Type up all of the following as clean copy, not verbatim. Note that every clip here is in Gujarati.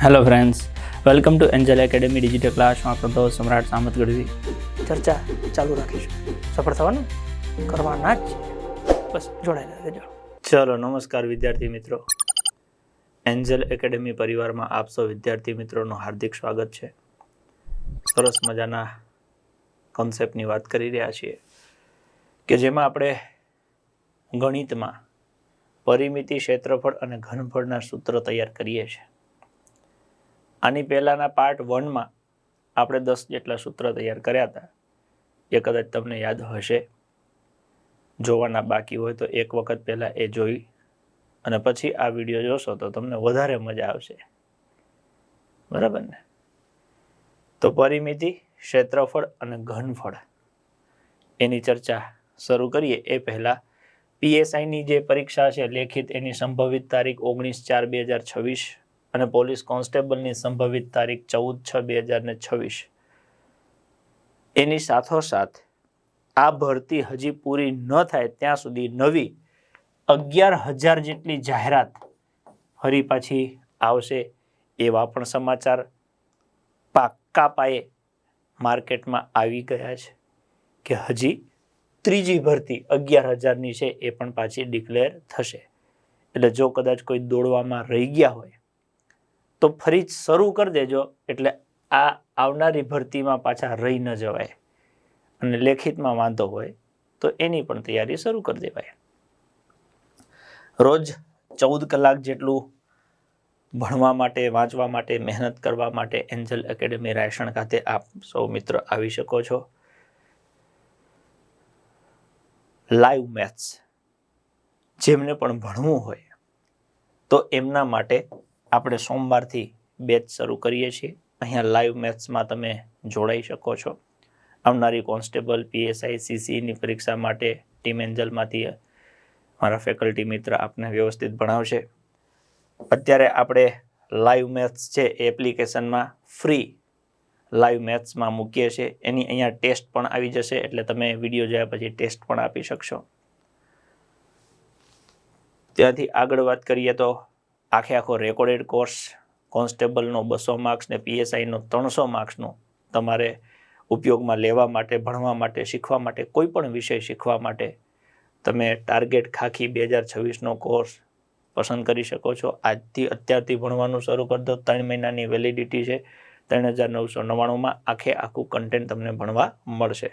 Hello friends, welcome to Angel academy digital ક્લાસમાં આપણો દોસ્ત સમ્રાટ સામત ગઢવી ચર્ચા ચાલુ રાખીશું. સફળ થવાનું કરવાના જ છે, બસ જોડાયેલા રહેજો. ચલો, નમસ્કાર વિદ્યાર્થી મિત્રો. એન્જલ એકેડેમી પરિવારમાં આપ સૌ વિદ્યાર્થી મિત્રોનું હાર્દિક સ્વાગત છે. સરસ મજાના કોન્સેપ્ટની વાત કરી રહ્યા છીએ કે જેમાં આપણે ગણિતમાં પરિમિતિ, ક્ષેત્રફળ અને ઘનફળના સૂત્ર તૈયાર કરીએ છીએ. આની પહેલાના પાર્ટ 1માં આપણે 10 જેટલા સૂત્ર તૈયાર કર્યા હતા. એ કદાચ તમને યાદ હશે. જોવાના બાકી હોય તો એક વખત પહેલા એ જોઈ અને પછી આ વિડીયો જોશો તો તમને વધારે મજા આવશે. બરાબર ને? તો પરિમિતિ, ક્ષેત્રફળ અને ઘનફળ એની ચર્ચા શરૂ કરીએ એ પહેલા PSIની જે પરીક્ષા છે લેખિત, એની સંભવિત તારીખ 19/4/2026 અને પોલીસ કોન્સ્ટેબલની સંભવિત તારીખ 14/6/2026. એની સાથોસાથ આ ભરતી હજી પૂરી ન થાય ત્યાં સુધી નવી 11,000 જેટલી જાહેરાત ફરી પાછી આવશે. એવા પણ સમાચાર પાક્કા પાયે માર્કેટમાં આવી ગયા છે કે હજી ત્રીજી ભરતી 11,000ની છે એ પણ પાછી ડિક્લેર થશે. એટલે જો કદાચ કોઈ દોડવામાં રહી ગયા હોય તો ફરી જ શરૂ કરી દેજો, એટલે આ આવનારી ભરતીમાં પાછા રહી ન જવાય. અને લેખિતમાં વાંધો હોય તો એની પણ તૈયારી શરૂ કરી દેવાય. રોજ 14 કલાક જેટલું ભણવા માટે, વાંચવા માટે, મહેનત કરવા માટે એન્જલ એકેડેમી રાયસણ ખાતે આપ સૌ મિત્રો આવી શકો છો. લાઈવ મેથ્સ જેમને પણ ભણવું હોય તો એમના માટે આપણે સોમવારથી બેચ શરૂ કરીએ છીએ. અહીંયા લાઈવ મેથ્સમાં તમે જોડાઈ શકો છો. આવનારી કોન્સ્ટેબલ, PSI, CCની પરીક્ષા માટે ટીમ એન્જલમાંથી મારા ફેકલ્ટી મિત્ર આપને વ્યવસ્થિત ભણાવશે. અત્યારે આપણે લાઈવ મેથ્સ છે એ એપ્લિકેશનમાં ફ્રી લાઈવ મેથ્સમાં મૂકીએ છીએ. એની અહીંયા ટેસ્ટ પણ આવી જશે, એટલે તમે વિડીયો જોયા પછી ટેસ્ટ પણ આપી શકશો. ત્યાંથી આગળ વાત કરીએ તો આખો રેકોર્ડેડ કોર્સ કોન્સ્ટેબલનો 200 માર્ક્સ ને PSIનો 300 માર્ક્સનો તમારે ઉપયોગમાં લેવા માટે, ભણવા માટે, શીખવા માટે, કોઈ પણ વિષય શીખવા માટે તમે ટાર્ગેટ ખાખી 2026નો કોર્સ પસંદ કરી શકો છો. આજથી અત્યારથી ભણવાનું શરૂ કરી દો. 3 મહિનાની વેલિડિટી છે. 3,999માં આખું કન્ટેન્ટ તમને ભણવા મળશે,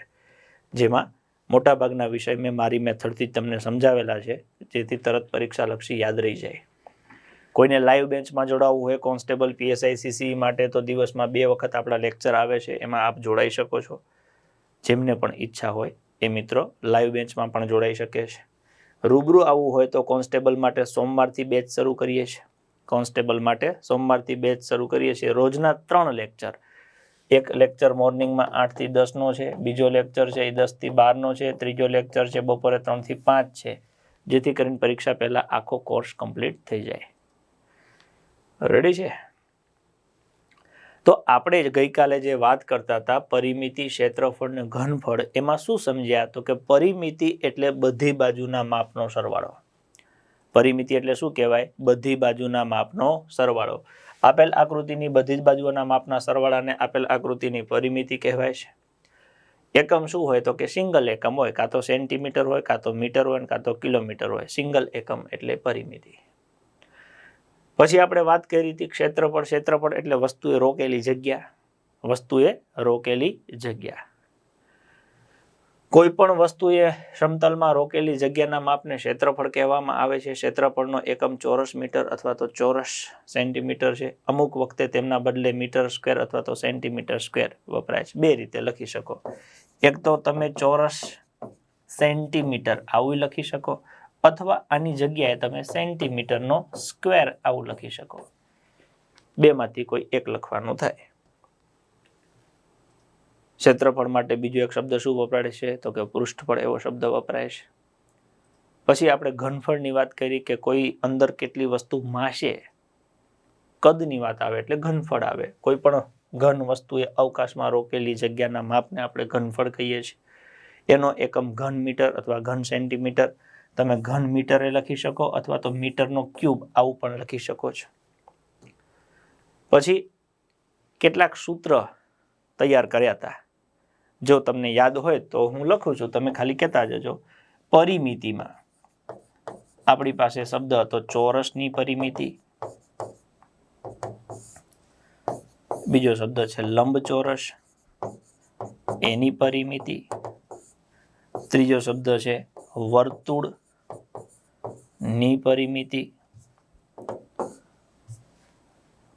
જેમાં મોટાભાગના વિષય મેં મારી મેથડથી તમને સમજાવેલા છે, જેથી તરત પરીક્ષાલક્ષી યાદ રહી જાય. કોઈને લાઈવ બેન્ચમાં જોડાવવું હોય કોન્સ્ટેબલ, PSI, CC માટે તો દિવસમાં 2 વખત આપણા લેક્ચર આવે છે, એમાં આપ જોડાઈ શકો છો. જેમને પણ ઈચ્છા હોય એ મિત્રો લાઈવ બેન્ચમાં પણ જોડાઈ શકે છે. રૂબરૂ આવવું હોય તો કોન્સ્ટેબલ માટે સોમવારથી બેચ શરૂ કરીએ છીએ. કોન્સ્ટેબલ માટે સોમવારથી બેચ શરૂ કરીએ છીએ. રોજના 3 લેક્ચર. એક લેક્ચર મોર્નિંગમાં 8 થી 10નો છે, બીજો લેક્ચર છે એ 10 થી 12નો છે, ત્રીજો લેક્ચર છે બપોરે 3 થી 5 છે, જેથી કરીને પરીક્ષા પહેલા આખો કોર્સ કમ્પ્લીટ થઈ જાય. રેડી છે? તો આપણે ગઈકાલે જે વાત કરતા હતા પરિમિતિ, ક્ષેત્રફળ અને ઘનફળ, એમાં શું સમજ્યા તો કે પરિમિતિ એટલે બધી બાજુના માપનો સરવાળો. પરિમિતિ એટલે શું કહેવાય? બધી બાજુના માપનો સરવાળો. આપેલ આકૃતિની બધી જ બાજુઓના માપના સરવાળાને આપેલ આકૃતિની પરિમિતિ કહેવાય છે. એકમ શું હોય તો કે સિંગલ એકમ હોય, કાં તો સેન્ટીમીટર હોય, કાં તો મીટર હોય, કાં તો કિલોમીટર હોય. સિંગલ એકમ એટલે પરિમિતિ. પછી આપણે વાત કરી હતી ક્ષેત્રફળ. ક્ષેત્રફળ એટલે વસ્તુએ રોકેલી જગ્યા. વસ્તુએ રોકેલી જગ્યા. કોઈ પણ વસ્તુએ સમતલમાં રોકેલી જગ્યાના માપને ક્ષેત્રફળ કહેવામાં આવે છે. ક્ષેત્રફળનો એકમ ચોરસ મીટર અથવા તો ચોરસ સેન્ટીમીટર છે. અમુક વખતે તેમના બદલે મીટર સ્ક્વેર અથવા તો સેન્ટીમીટર સ્ક્વેર વપરાય છે. 2 રીતે લખી શકો. એક તો તમે ચોરસ સેન્ટીમીટર આવું લખી શકો, અથવા આની જગ્યાએ તમે સેન્ટીમીટરનો સ્ક્વેર આવું લખી શકો. 2માંથી કોઈ એક લખવાનું થાય. ક્ષેત્રફળ માટે બીજો એક શબ્દ શું વપરાય છે તો કે પૃષ્ઠફળ એવો શબ્દ વપરાય છે. પછી આપણે ઘનફળની વાત કરી કે કોઈ અંદર કેટલી વસ્તુ માસે, કદની વાત આવે એટલે ઘનફળ આવે. કોઈ પણ ઘન વસ્તુએ અવકાશમાં રોકેલી જગ્યાના માપને આપણે ઘનફળ કહીએ છીએ. એનો એકમ ઘન મીટર અથવા ઘન સેન્ટીમીટર. તમે ઘન મીટરે લખી શકો અથવા તો મીટરનો ક્યુબ આવું પણ લખી શકો છો. પછી કેટલાક સૂત્ર તૈયાર કર્યા હતા, જો તમને યાદ હોય તો હું લખું છું, તમે ખાલી કહેતા જજો. પરિમિતિમાં આપણી પાસે શબ્દ હતો ચોરસની પરિમિતિ, બીજો શબ્દ છે લંબચોરસ, એની પરિમિતિ, ત્રીજો શબ્દ છે વર્તુળ ની પરિમિતિ,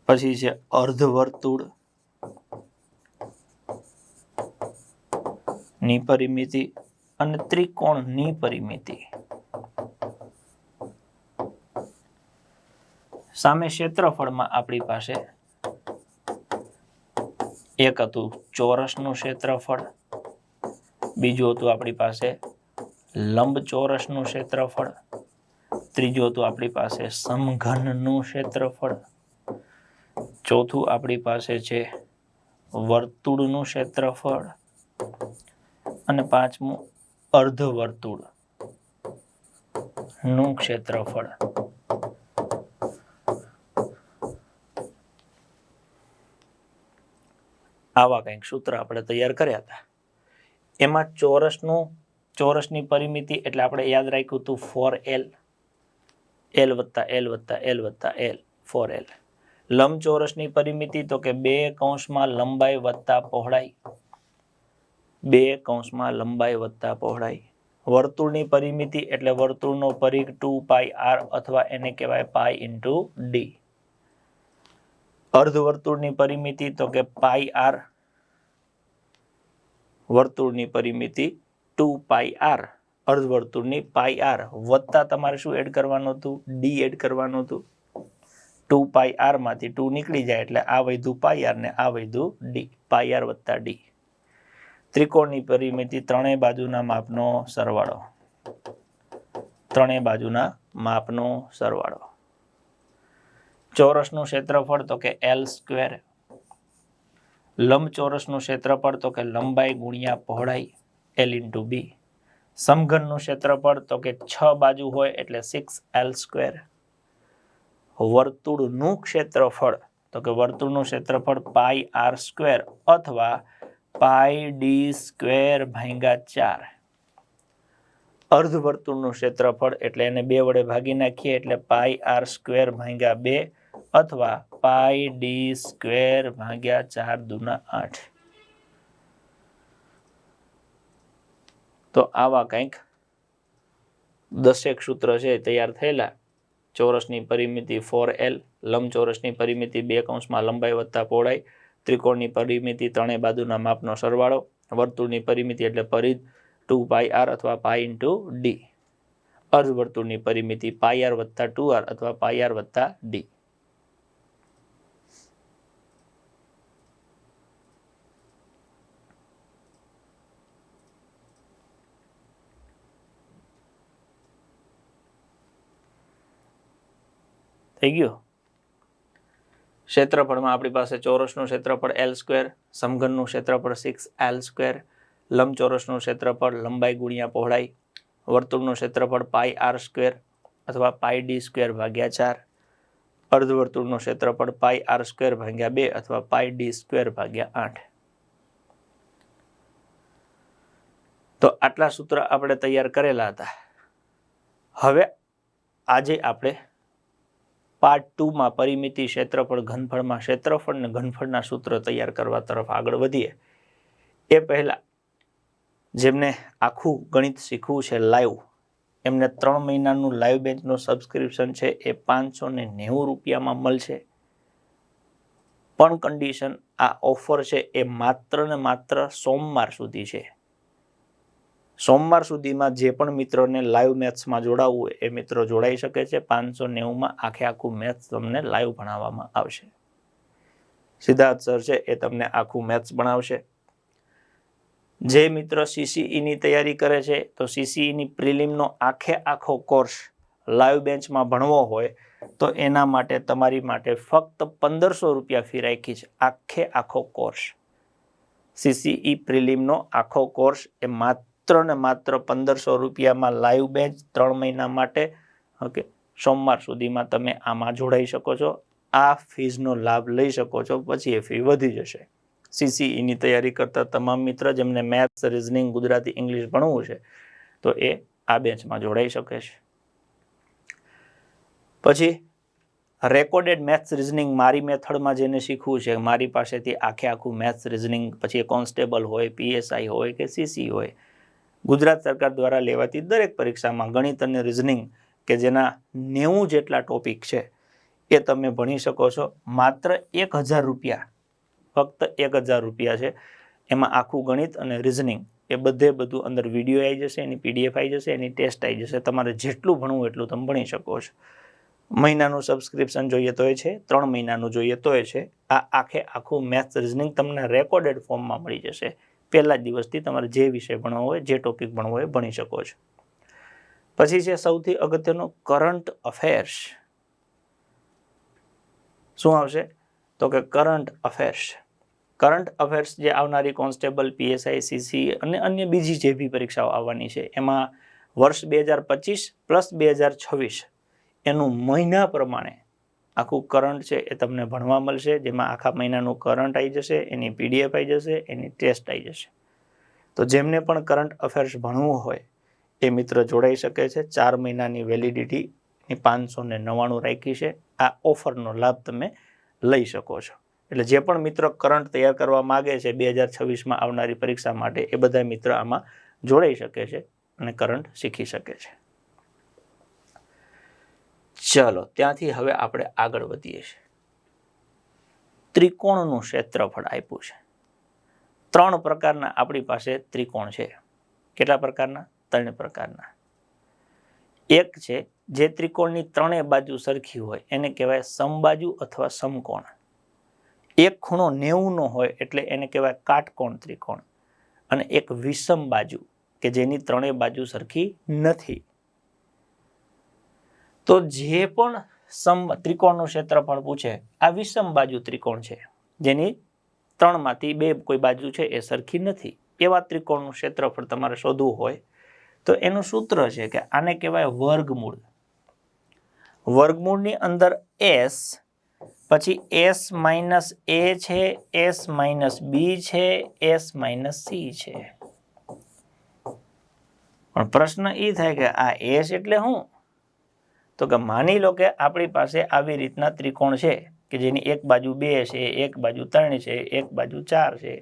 પછી છે અર્ધવર્તુળ ની પરિમિતિ અને ત્રિકોણની પરિમિતિ. સામે ક્ષેત્રફળમાં આપણી પાસે એક હતું ચોરસનું ક્ષેત્રફળ, બીજું હતું આપણી પાસે લંબચોરસનું ક્ષેત્રફળ, ત્રીજું હતું આપણી પાસે સમઘનનું ક્ષેત્રફળ, ચોથું આપણી પાસે છે વર્તુળનું ક્ષેત્રફળ અને પાંચમું અર્ધવર્તુળનું ક્ષેત્રફળ. આવા કંઈક સૂત્ર આપણે તૈયાર કર્યા હતા. એમાં ચોરસની પરિમિતિ એટલે આપણે યાદ રાખ્યું હતું 4L, L વત્તા L વત્તા L વત્તા L, 4L. લંબચોરસની પરિમિતિ તો કે 2 કૌંસમાં લંબાઈ વત્તા પહોળાઈ, 2 કૌંસમાં લંબાઈ વત્તા પહોળાઈ. વર્તુળની પરિમિતિ એટલે વર્તુળનો પરિઘ 2πr અથવા એને કહેવાય પાઈ ઇન્ટુ ડી. અર્ધવર્તુળની પરિમિતિ તો કે πr, વર્તુળની પરિમિતિ 2πr, અર્ધવર્તુળની πr વત્તા તમારે શું એડ કરવાનું હતું? ડી એડ કરવાનું હતું. 2πr માંથી 2 નીકળી જાય એટલે આ વધ્યું πr ને આ વધ્યું ડી, πr વત્તા ડી. ત્રિકોણની પરિમિતિ ત્રણેય બાજુના માપનો સરવાળો, ત્રણેય બાજુના માપનો સરવાળો. ચોરસનું ક્ષેત્રફળ તો કે L², લંબચોરસનું ક્ષેત્રફળ તો કે લંબાઈ ગુણ્યા પહોળાઈ L ઇન્ટુ બી. સમઘનનું ક્ષેત્રફળ તો કે 6 બાજુ હોય એટલે 6L². વર્તુળનું ક્ષેત્રફળ તો કે વર્તુળનું ક્ષેત્રફળ πr² અથવા πd² ભાગ્યા 4. અર્ધવર્તુળનું ક્ષેત્રફળ એટલે એને 2 વડે ભાગી નાખીએ એટલે πr² ભાગ્યા 2 અથવા πd² ભાગ્યા 4 દુના 8. તો આવા કંઈક 10 સૂત્ર છે તૈયાર થયેલા. ચોરસની પરિમિતિ 4L, લંબચોરસની પરિમિતિ 2 કૌંસમાં લંબાઈ વત્તા પહોળાઈ, ત્રિકોણની પરિમિતિ ત્રણેય બાજુના માપનો સરવાળો, વર્તુળની પરિમિતિ એટલે પરિઘ 2πr અથવા પાઈ ઇન્ટુ ડી, અર્ધવર્તુળની પરિમિતિ πr વત્તા 2r અથવા πr વત્તા ડી. થઈ ગયું. ક્ષેત્રફળમાં આપણી પાસે ચોરસનું ક્ષેત્રફળ L², સમઘનનું ક્ષેત્રફળ 6L², લંબચોરસનું ક્ષેત્રફળ લંબાઈ ગુણ્યા પહોળાઈ, વર્તુળનું ક્ષેત્રફળ πr² અથવા πd² ભાગ્યા 4, અર્ધવર્તુળનું ક્ષેત્રફળ πr² ભાગ્યા 2 અથવા πd² ભાગ્યા 8. તો આટલા સૂત્ર આપણે તૈયાર કરેલા હતા. હવે આજે આપણે પાર્ટ 2 માં પરિમિતિ, ક્ષેત્રફળ, ઘનફળમાં ક્ષેત્રફળ અને ઘનફળના સૂત્ર તૈયાર કરવા તરફ આગળ વધીએ. એ પહેલા જેમને આખું ગણિત શીખવું છે લાઈવ, એમને 3 મહિનાનું લાઈવ બેન્ચનું સબસ્ક્રિપ્શન છે એ 590 રૂપિયામાં મળશે. પણ કન્ડિશન, આ ઓફર છે એ માત્ર ને માત્ર સોમવાર સુધી છે. સોમવાર સુધીમાં જે પણ મિત્રોને લાઈવ મેથ્સમાં જોડાવવું હોય એ મિત્રો જોડાઈ શકે છે. 590માં આખું મેથ્સ તમને લાઈવ ભણાવવામાં આવશે. સિદ્ધાર્થ સર છે એ તમને આખું મેથ્સ ભણાવશે. જે મિત્ર CCEની તૈયારી કરે છે તો CCEની પ્રિલિમનો આખો કોર્સ લાઈવ બેન્ચમાં ભણવો હોય તો એના માટે તમારી માટે ફક્ત 1500 રૂપિયા ફી રાખી છે. આખો કોર્સ CCE પ્રિલિમનો આખો કોર્સ એ માત્ર ને માત્ર 1500 રૂપિયામાં લાઈવ બેન્ચ 3 મહિના માટે. ઓકે, સોમવાર સુધીમાં તમે આમાં જોડાઈ શકો છો. આ ફીઝનો લાભ લઈ શકો છો. પછી એ ફી વધી જશે. CCEની તૈયારી કરતા તમામ મિત્ર જેમને મેથ્સ, રિઝનિંગ, ગુજરાતી, ઇંગ્લિશ ભણવું છે તો એ આ બેચમાં જોડાઈ શકે છે. પછી રેકોર્ડેડ મેથ્સ રિઝનિંગ મારી મેથડમાં જેને શીખવું છે, મારી પાસેથી આખું મેથ્સ રિઝનિંગ, પછી એ કોન્સ્ટેબલ હોય, PSI હોય કે CC હોય, ગુજરાત સરકાર દ્વારા લેવાતી દરેક પરીક્ષામાં ગણિત અને રિઝનિંગ કે જેના 90 જેટલા ટોપિક છે એ તમે ભણી શકો છો. માત્ર 1000 રૂપિયા, ફક્ત 1000 રૂપિયા છે. એમાં આખું ગણિત અને રિઝનિંગ એ બધું અંદર વિડીયો આવી જશે, એની PDF આવી જશે, એની ટેસ્ટ આવી જશે. તમારે જેટલું ભણવું એટલું તમે ભણી શકો છો. મહિનાનું સબસ્ક્રિપ્શન જોઈએ તો એ છે, 3 મહિનાનું જોઈએ તો એ છે. આ આખું મેથ્સ રિઝનિંગ તમને રેકોર્ડેડ ફોર્મમાં મળી જશે. પહેલા દિવસથી તમારે જે વિષય ભણવો હોય, જે ટોપિક ભણવો હોય ભણી શકો છો. પછી છે સૌથી અગત્યનું કરંટ અફેર્સ. શું આવશે તો કે કરંટ અફેર્સ. કરંટ અફેર્સ જે આવનારી કોન્સ્ટેબલ, PSI, CC અને અન્ય બીજી જે બી પરીક્ષાઓ આવવાની છે એમાં વર્ષ 2025 પ્લસ 2026 એનું મહિના પ્રમાણે આખું કરંટ છે એ તમને ભણવા મળશે, જેમાં આખા મહિનાનું કરંટ આવી જશે, એની PDF આવી જશે, એની ટેસ્ટ આવી જશે. તો જેમને પણ કરંટ અફેર્સ ભણવું હોય એ મિત્ર જોડાઈ શકે છે. 4 મહિનાની વેલિડિટી 599 રાખી છે. આ ઓફરનો લાભ તમે લઈ શકો છો. એટલે જે પણ મિત્રો કરંટ તૈયાર કરવા માગે છે 2026માં આવનારી પરીક્ષા માટે, એ બધા મિત્ર આમાં જોડાઈ શકે છે અને કરંટ શીખી શકે છે. ચલો, ત્યાંથી હવે આપણે આગળ વધીએ છીએ. ત્રિકોણનું ક્ષેત્રફળ આપ્યું છે. 3 પ્રકારના આપણી પાસે ત્રિકોણ છે. કેટલા પ્રકારના? 3 પ્રકારના. એક છે જે ત્રિકોણની 3 બાજુ સરખી હોય એને કહેવાય સમબાજુ અથવા સમકોણ. એક ખૂણો 90 હોય એટલે એને કહેવાય કાટકોણ ત્રિકોણ. અને એક વિષમ બાજુ કે જેની 3 બાજુ સરખી નથી. તો જે પણ ત્રિકોણનું ક્ષેત્રફળ પૂછે, આ વિષમ બાજુ ત્રિકોણ છે જેની 3માંથી 2 કોઈ બાજુ છે એ સરખી નથી. એવા ત્રિકોણનું ક્ષેત્રફળ તમારે શોધવું હોય તો એનું સૂત્ર છે કે આને કહેવાય વર્ગમૂળ. વર્ગમૂળની અંદર S, પછી S માઇનસ A છે, S માઇનસ B છે, S માઇનસ C છે. પણ પ્રશ્ન એ થાય કે આ S એટલે શું? તો કે માની લો કે આપણી પાસે આવી રીતના ત્રિકોણ છે કે જેની એક બાજુ 2 છે, એક બાજુ 3 છે, એક બાજુ 4 છે.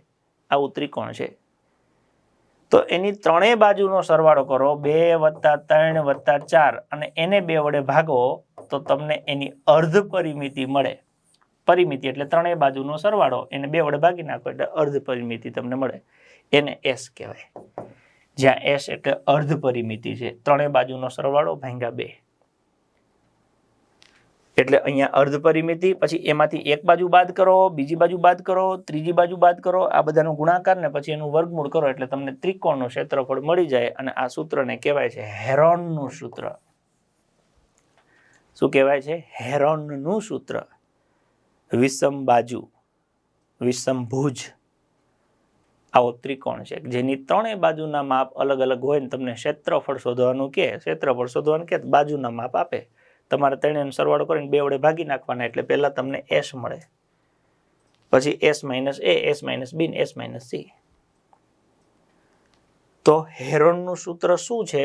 આવું ત્રિકોણ છે. તો એની 3 બાજુનો સરવાળો કરો, 2 + 3 + 4, અને એને 2 વડે ભાગો તો તમને એની અર્ધ પરિમિતિ મળે. પરિમિતિ એટલે 3 બાજુનો સરવાળો, એને 2 વડે ભાગી નાખો એટલે અર્ધ પરિમિતિ તમને મળે. એને S કહેવાય. જ્યાં S એટલે અર્ધ પરિમિતિ છે, 3 બાજુનો સરવાળો ભાગ્યા 2. એટલે અહીંયા અર્ધ પરિમિતિ, પછી એમાંથી એક બાજુ બાદ કરો, બીજી બાજુ બાદ કરો, ત્રીજી બાજુ બાદ કરો, આ બધાનો ગુણાકાર ને પછી એનું વર્ગમૂળ કરો એટલે તમને ત્રિકોણનું ક્ષેત્રફળ મળી જાય. અને આ સૂત્રને કહેવાય છે હેરોનનું સૂત્ર. શું કહેવાય છે? હેરોનનું સૂત્ર. વિષમ બાજુ, વિષમભુજ આવો ત્રિકોણ છે જેની 3 બાજુના માપ અલગ અલગ હોય ને તમને ક્ષેત્રફળ શોધવાનું કે બાજુના માપ આપે. તમારે 3 સરવાળો કરીને 2 વડે ભાગી નાખવાના એટલે પહેલા તમને S મળે, પછી S minus A, S minus B, S minus C. તો હેરોનનું સૂત્ર શું છે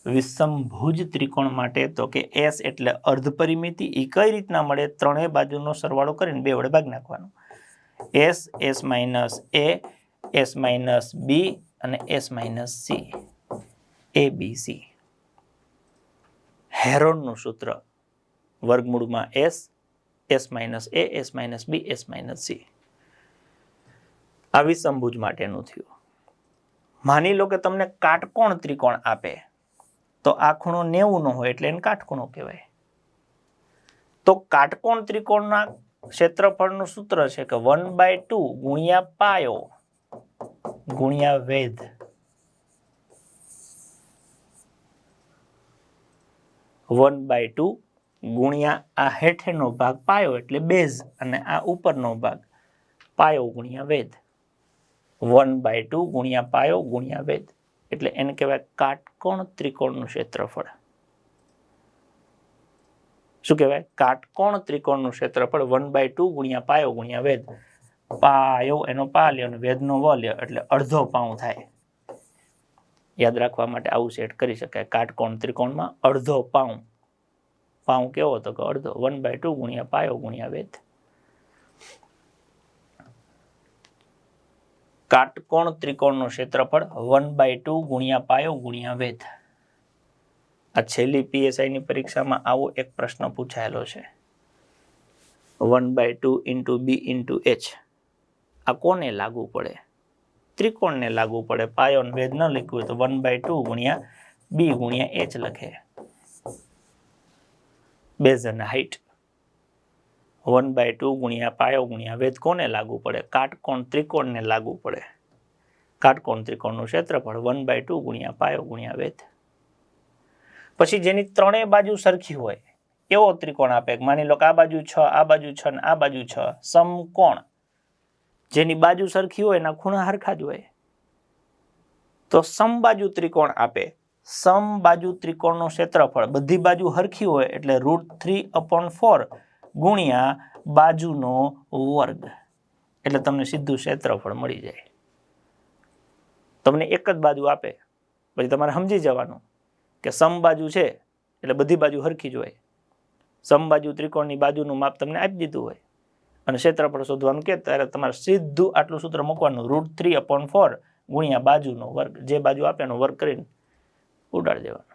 વિષમભુજ ત્રિકોણ માટે? તો કે S એટલે અર્ધ પરિમિતિ. એ કઈ રીતના મળે? 3 બાજુનો સરવાળો કરીને 2 વડે ભાગી નાખવાનો. S, S minus A, S minus B અને S માઇનસ C, ABC. હેરોનનું સૂત્ર વર્ગમૂળમાં S, S minus A, S minus B, S minus C. આ વિષમભુજ માટેનું થયું. માની લો કે તમને કાટકોણ ત્રિકોણ આપે તો આ ખૂણો 90 નો હોય એટલે એને કાટખૂણો કહેવાય. તો કાટકોણ ત્રિકોણના ક્ષેત્રફળનું સૂત્ર છે કે 1/2 ગુણ્યા પાયો ગુણ્યા વેધ. વન બાય 2 ગુણ્યા આ હેઠળનો ભાગ પાયો એટલે બેઝ, અને આ ઉપરનો ભાગ પાયો ગુણ્યા વેધ. 1/2 ગુણ્યા પાયો ગુણ્યા વેધ એટલે એને કહેવાય કાટકોણ ત્રિકોણનું ક્ષેત્રફળ. શું કહેવાય? કાટકોણ ત્રિકોણનું ક્ષેત્રફળ 1/2 ગુણ્યા પાયો ગુણ્યા વેધ. પાયો એનો પા લ્યો અને વેધનો વ લ્યો એટલે અડધો પાઉં થાય. યાદ રાખવા માટે આવું સેટ કરી શકાય. કાટકોણ ત્રિકોણમાં અડધો પાઉં. પાઉં કેવો તો કે અડધો. 1/2 ગુણ્યા પાયો ગુણ્યા વેધ. કાટકોણ ત્રિકોણનું ક્ષેત્રફળ 1/2 ગુણ્યા પાયો ગુણ્યા વેધ. આ છેલ્લી PSI ની પરીક્ષામાં આવો એક પ્રશ્ન પૂછાયેલો છે. 1/2 into b into h. આ કોને લાગુ પડે? ત્રિકોણને લાગુ પડે. પાયો અને વેધ ન લખ્યું હોય તો 1/2 ગુણ્યા b ગુણ્યા h લખે. બેઝ અને હાઈટ. 1/2 ગુણ્યા પાયો ગુણ્યા વેધ કોને લાગુ પડે? કાટકોણ ત્રિકોણને લાગુ પડે. કાટકોણ ત્રિકોણનું ક્ષેત્રફળ 1/2 ગુણ્યા પાયો ગુણ્યા વેધ. પછી જેની ત્રણેય બાજુ સરખી હોય એવો ત્રિકોણ આપે. માની લો કે આ બાજુ 6, આ બાજુ 6 ને આ બાજુ 6. સમકોણ. જેની બાજુ સરખી હોય એના ખૂણા હરખા જ હોય તો સમબાજુ ત્રિકોણ આપે. સમબાજુ ત્રિકોણનું ક્ષેત્રફળ બધી બાજુ હરખી હોય એટલે √3/4 ગુણ્યા બાજુનો વર્ગ એટલે તમને સીધું ક્ષેત્રફળ મળી જાય. તમને એક જ બાજુ આપે પછી તમારે સમજી જવાનું કે સમબાજુ છે એટલે બધી બાજુ હરખી જ હોય. સમબાજુ ત્રિકોણની બાજુનું માપ તમને આપી દીધું હોય અને ક્ષેત્રફળ શોધવાનું કે ત્યારે તમારે સીધું આટલું સૂત્ર મૂકવાનું. √3/4 ગુણ્યા બાજુનો વર્ગ. જે બાજુ આપે એનો વર્ગ કરીને ઉડાડી દેવાનો.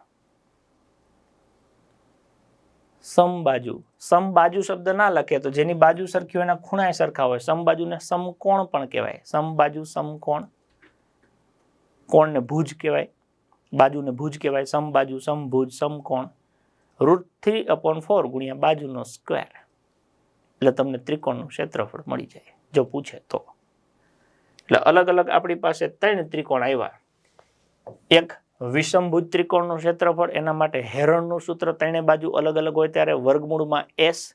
સમબાજુ. સમબાજુ શબ્દ ના લખે તો જેની બાજુ સરખી હોય એના ખૂણા સરખા હોય. સમબાજુને સમકોણ પણ કહેવાય. સમબાજુ સમકોણ. કોણને ભુજ કહેવાય. બાજુને ભુજ કહેવાય. સમબાજુ સમભુજ સમકોણ. √3/4 ગુણ્યા બાજુનો સ્ક્વેર એટલે તમને ત્રિકોણનું ક્ષેત્રફળ મળી જાય જો પૂછે તો. એટલે અલગ અલગ આપણી પાસે 3 ત્રિકોણ આવ્યા. એક વિષમભુજ ત્રિકોણનું ક્ષેત્રફળ. એના માટે હેરણનું સૂત્ર ત્રણે બાજુ અલગ અલગ હોય ત્યારે વર્ગમૂળમાં s,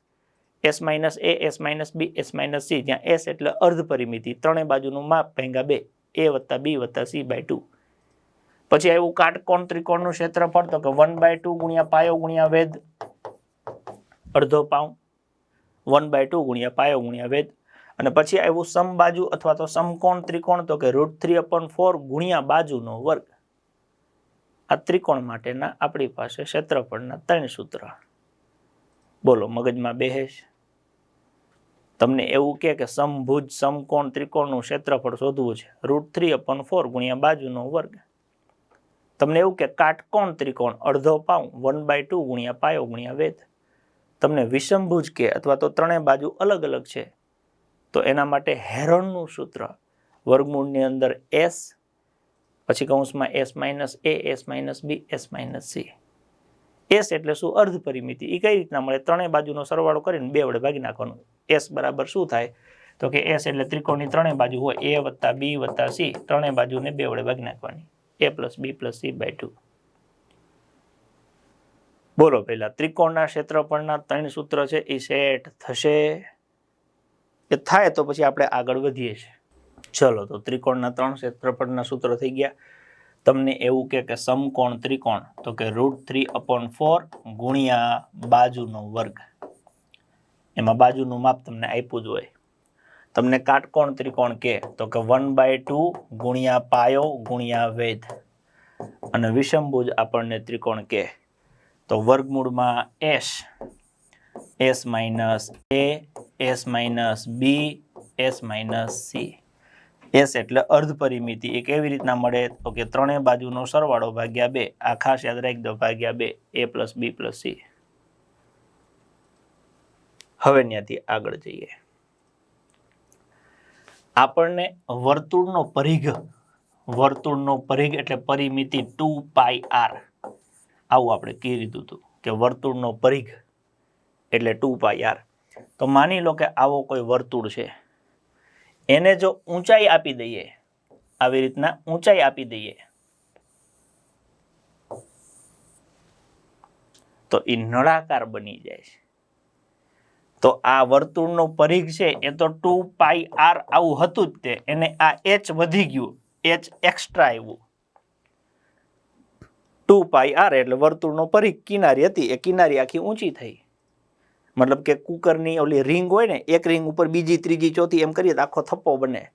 s - a, s - b, s - c. જ્યાં s એટલે અર્ધ પરિમિતિ. ત્રણે બાજુનું માપ ભાગ્યા 2. a + b + c/2. પછી આવ્યું કાટકોણ ત્રિકોણનું ક્ષેત્રફળ તો કે 1/2 ગુણ્યા પાયો ગુણ્યા વેધ. અડધો પાઉં. 1/2 ગુણ્યા પાયો ગુણ્યા વેધ. અને પછી આવ્યું સમબાજુ અથવા તો સમકોણ ત્રિકોણ તો કે √3/4 ગુણ્યા બાજુનો વર્ગ. આ ત્રિકોણ માટેના આપણી પાસે ક્ષેત્રફળના 3 સૂત્ર. બોલો મગજમાં બેસે? તમને એવું કે સમભુજ સમકોણ ત્રિકોણનું ક્ષેત્રફળ શોધવું છે. √3/4 ગુણ્યા બાજુનો વર્ગ. તમને એવું કે કાટકોણ ત્રિકોણ અડધો પાઉં 1/2 ગુણ્યા પાયો ગુણ્યા વેધ. તમને વિષમભુજ કે અથવા તો ત્રણેય બાજુ અલગ અલગ છે તો એના માટે હેરણનું સૂત્ર. વર્ગમૂળની અંદર s પછી કૌંસમાં s - a, s - b, s - c. s એટલે શું? અર્ધ પરિમિતિ. એ કઈ રીતના મળે? ત્રણેય બાજુનો સરવાળો કરીને 2 વડે ભાગી નાખવાનું. s બરાબર શું થાય તો કે s એટલે ત્રિકોણની ત્રણેય બાજુ હોય a + b + c. ત્રણેય બાજુને 2 વડે ભાગી નાખવાની. a + b + c/2. બોલો પહેલા ત્રિકોણના ક્ષેત્રફળના 3 સૂત્ર છે એ સેટ થશે? એ થાય તો પછી આપણે આગળ વધીએ છીએ. ચલો તો ત્રિકોણના 3 ક્ષેત્રફળના સૂત્ર થઈ ગયા. તમને એવું કે સમકોણ ત્રિકોણ તો કે √3/4 ગુણ્યા બાજુનો વર્ગ. એમાં બાજુનું માપ તમને આપ્યું જ હોય. તમને કાટકોણ ત્રિકોણ કે તો કે 1/2 ગુણ્યા પાયો ગુણ્યા વેધ. અને વિષમભુજ આપણને ત્રિકોણ કે તો વર્ગમૂળમાં s, s - a, s - b, s - c. s એટલે અર્ધ પરિમિતિ. એ કેવી રીતના મળે તો કે ત્રણેય બાજુનો સરવાળો ભાગ્યા 2. આ ખાસ યાદ રાખી દો, ભાગ્યા 2. a + b + c. હવે ત્યાંથી આગળ જઈએ. આપણને વર્તુળનો પરિઘ એટલે પરિમિતિ 2πr આવું આપણે કહી દીધું હતું કે વર્તુળનો પરિઘ એટલે 2πr. તો માની લો કે આવો કોઈ વર્તુળ છે. એને જો ઊંચાઈ આપી દઈએ, આવી રીતના ઊંચાઈ આપી દઈએ તો એ નળાકાર બની જાય છે. તો આ વર્તુળનો પરિઘ છે એ તો 2πr આવું હતું જ તે. એને આ h વધી ગયું, h એક્સ્ટ્રા આવ્યું. 2πr એટલે વર્તુળનો પરિઘ કિનારી હતી એ કિનારી આખી ઊંચી થઈ. મતલબ કે કુકરની ઓલી રીંગ હોય ને, એક રીંગ ઉપર બીજી ત્રીજી ચોથી એમ કરીએ તો આખો થપ્પો બને,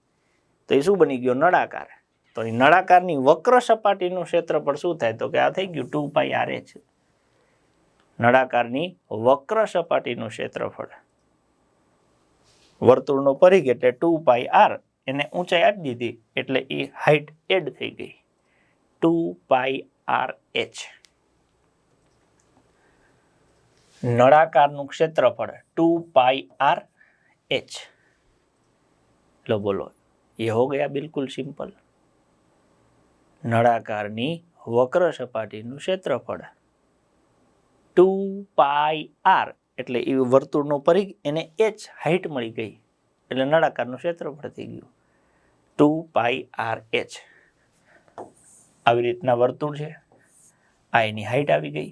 તો એ શું બની ગયો? નળાકાર. તો એ નળાકારની વક્ર સપાટીનું ક્ષેત્રફળ શું થાય? તો કે આ થઈ ગયું 2πr/h. નળાકારની વક્ર સપાટીનું ક્ષેત્રફળ, વર્તુળનો પરિઘ એટલે 2πr, એને ઊંચાઈ આપી દીધી એટલે એ હાઈટ એડ થઈ ગઈ 2πr/h. નળાકારનું ક્ષેત્રફળ 2πr/h. લો બોલો, ये हो गया बिल्कुल सिंपल. નળાકારની વક્ર સપાટીનું ક્ષેત્રફળ 2πr એટલે એ વર્તુળનો પરિઘ, એને h હાઈટ મળી ગઈ એટલે નળાકારનું ક્ષેત્રફળ થઈ ગયું 2πr/h. આવી રીતના વર્તુળ છે, આ એની હાઈટ આવી ગઈ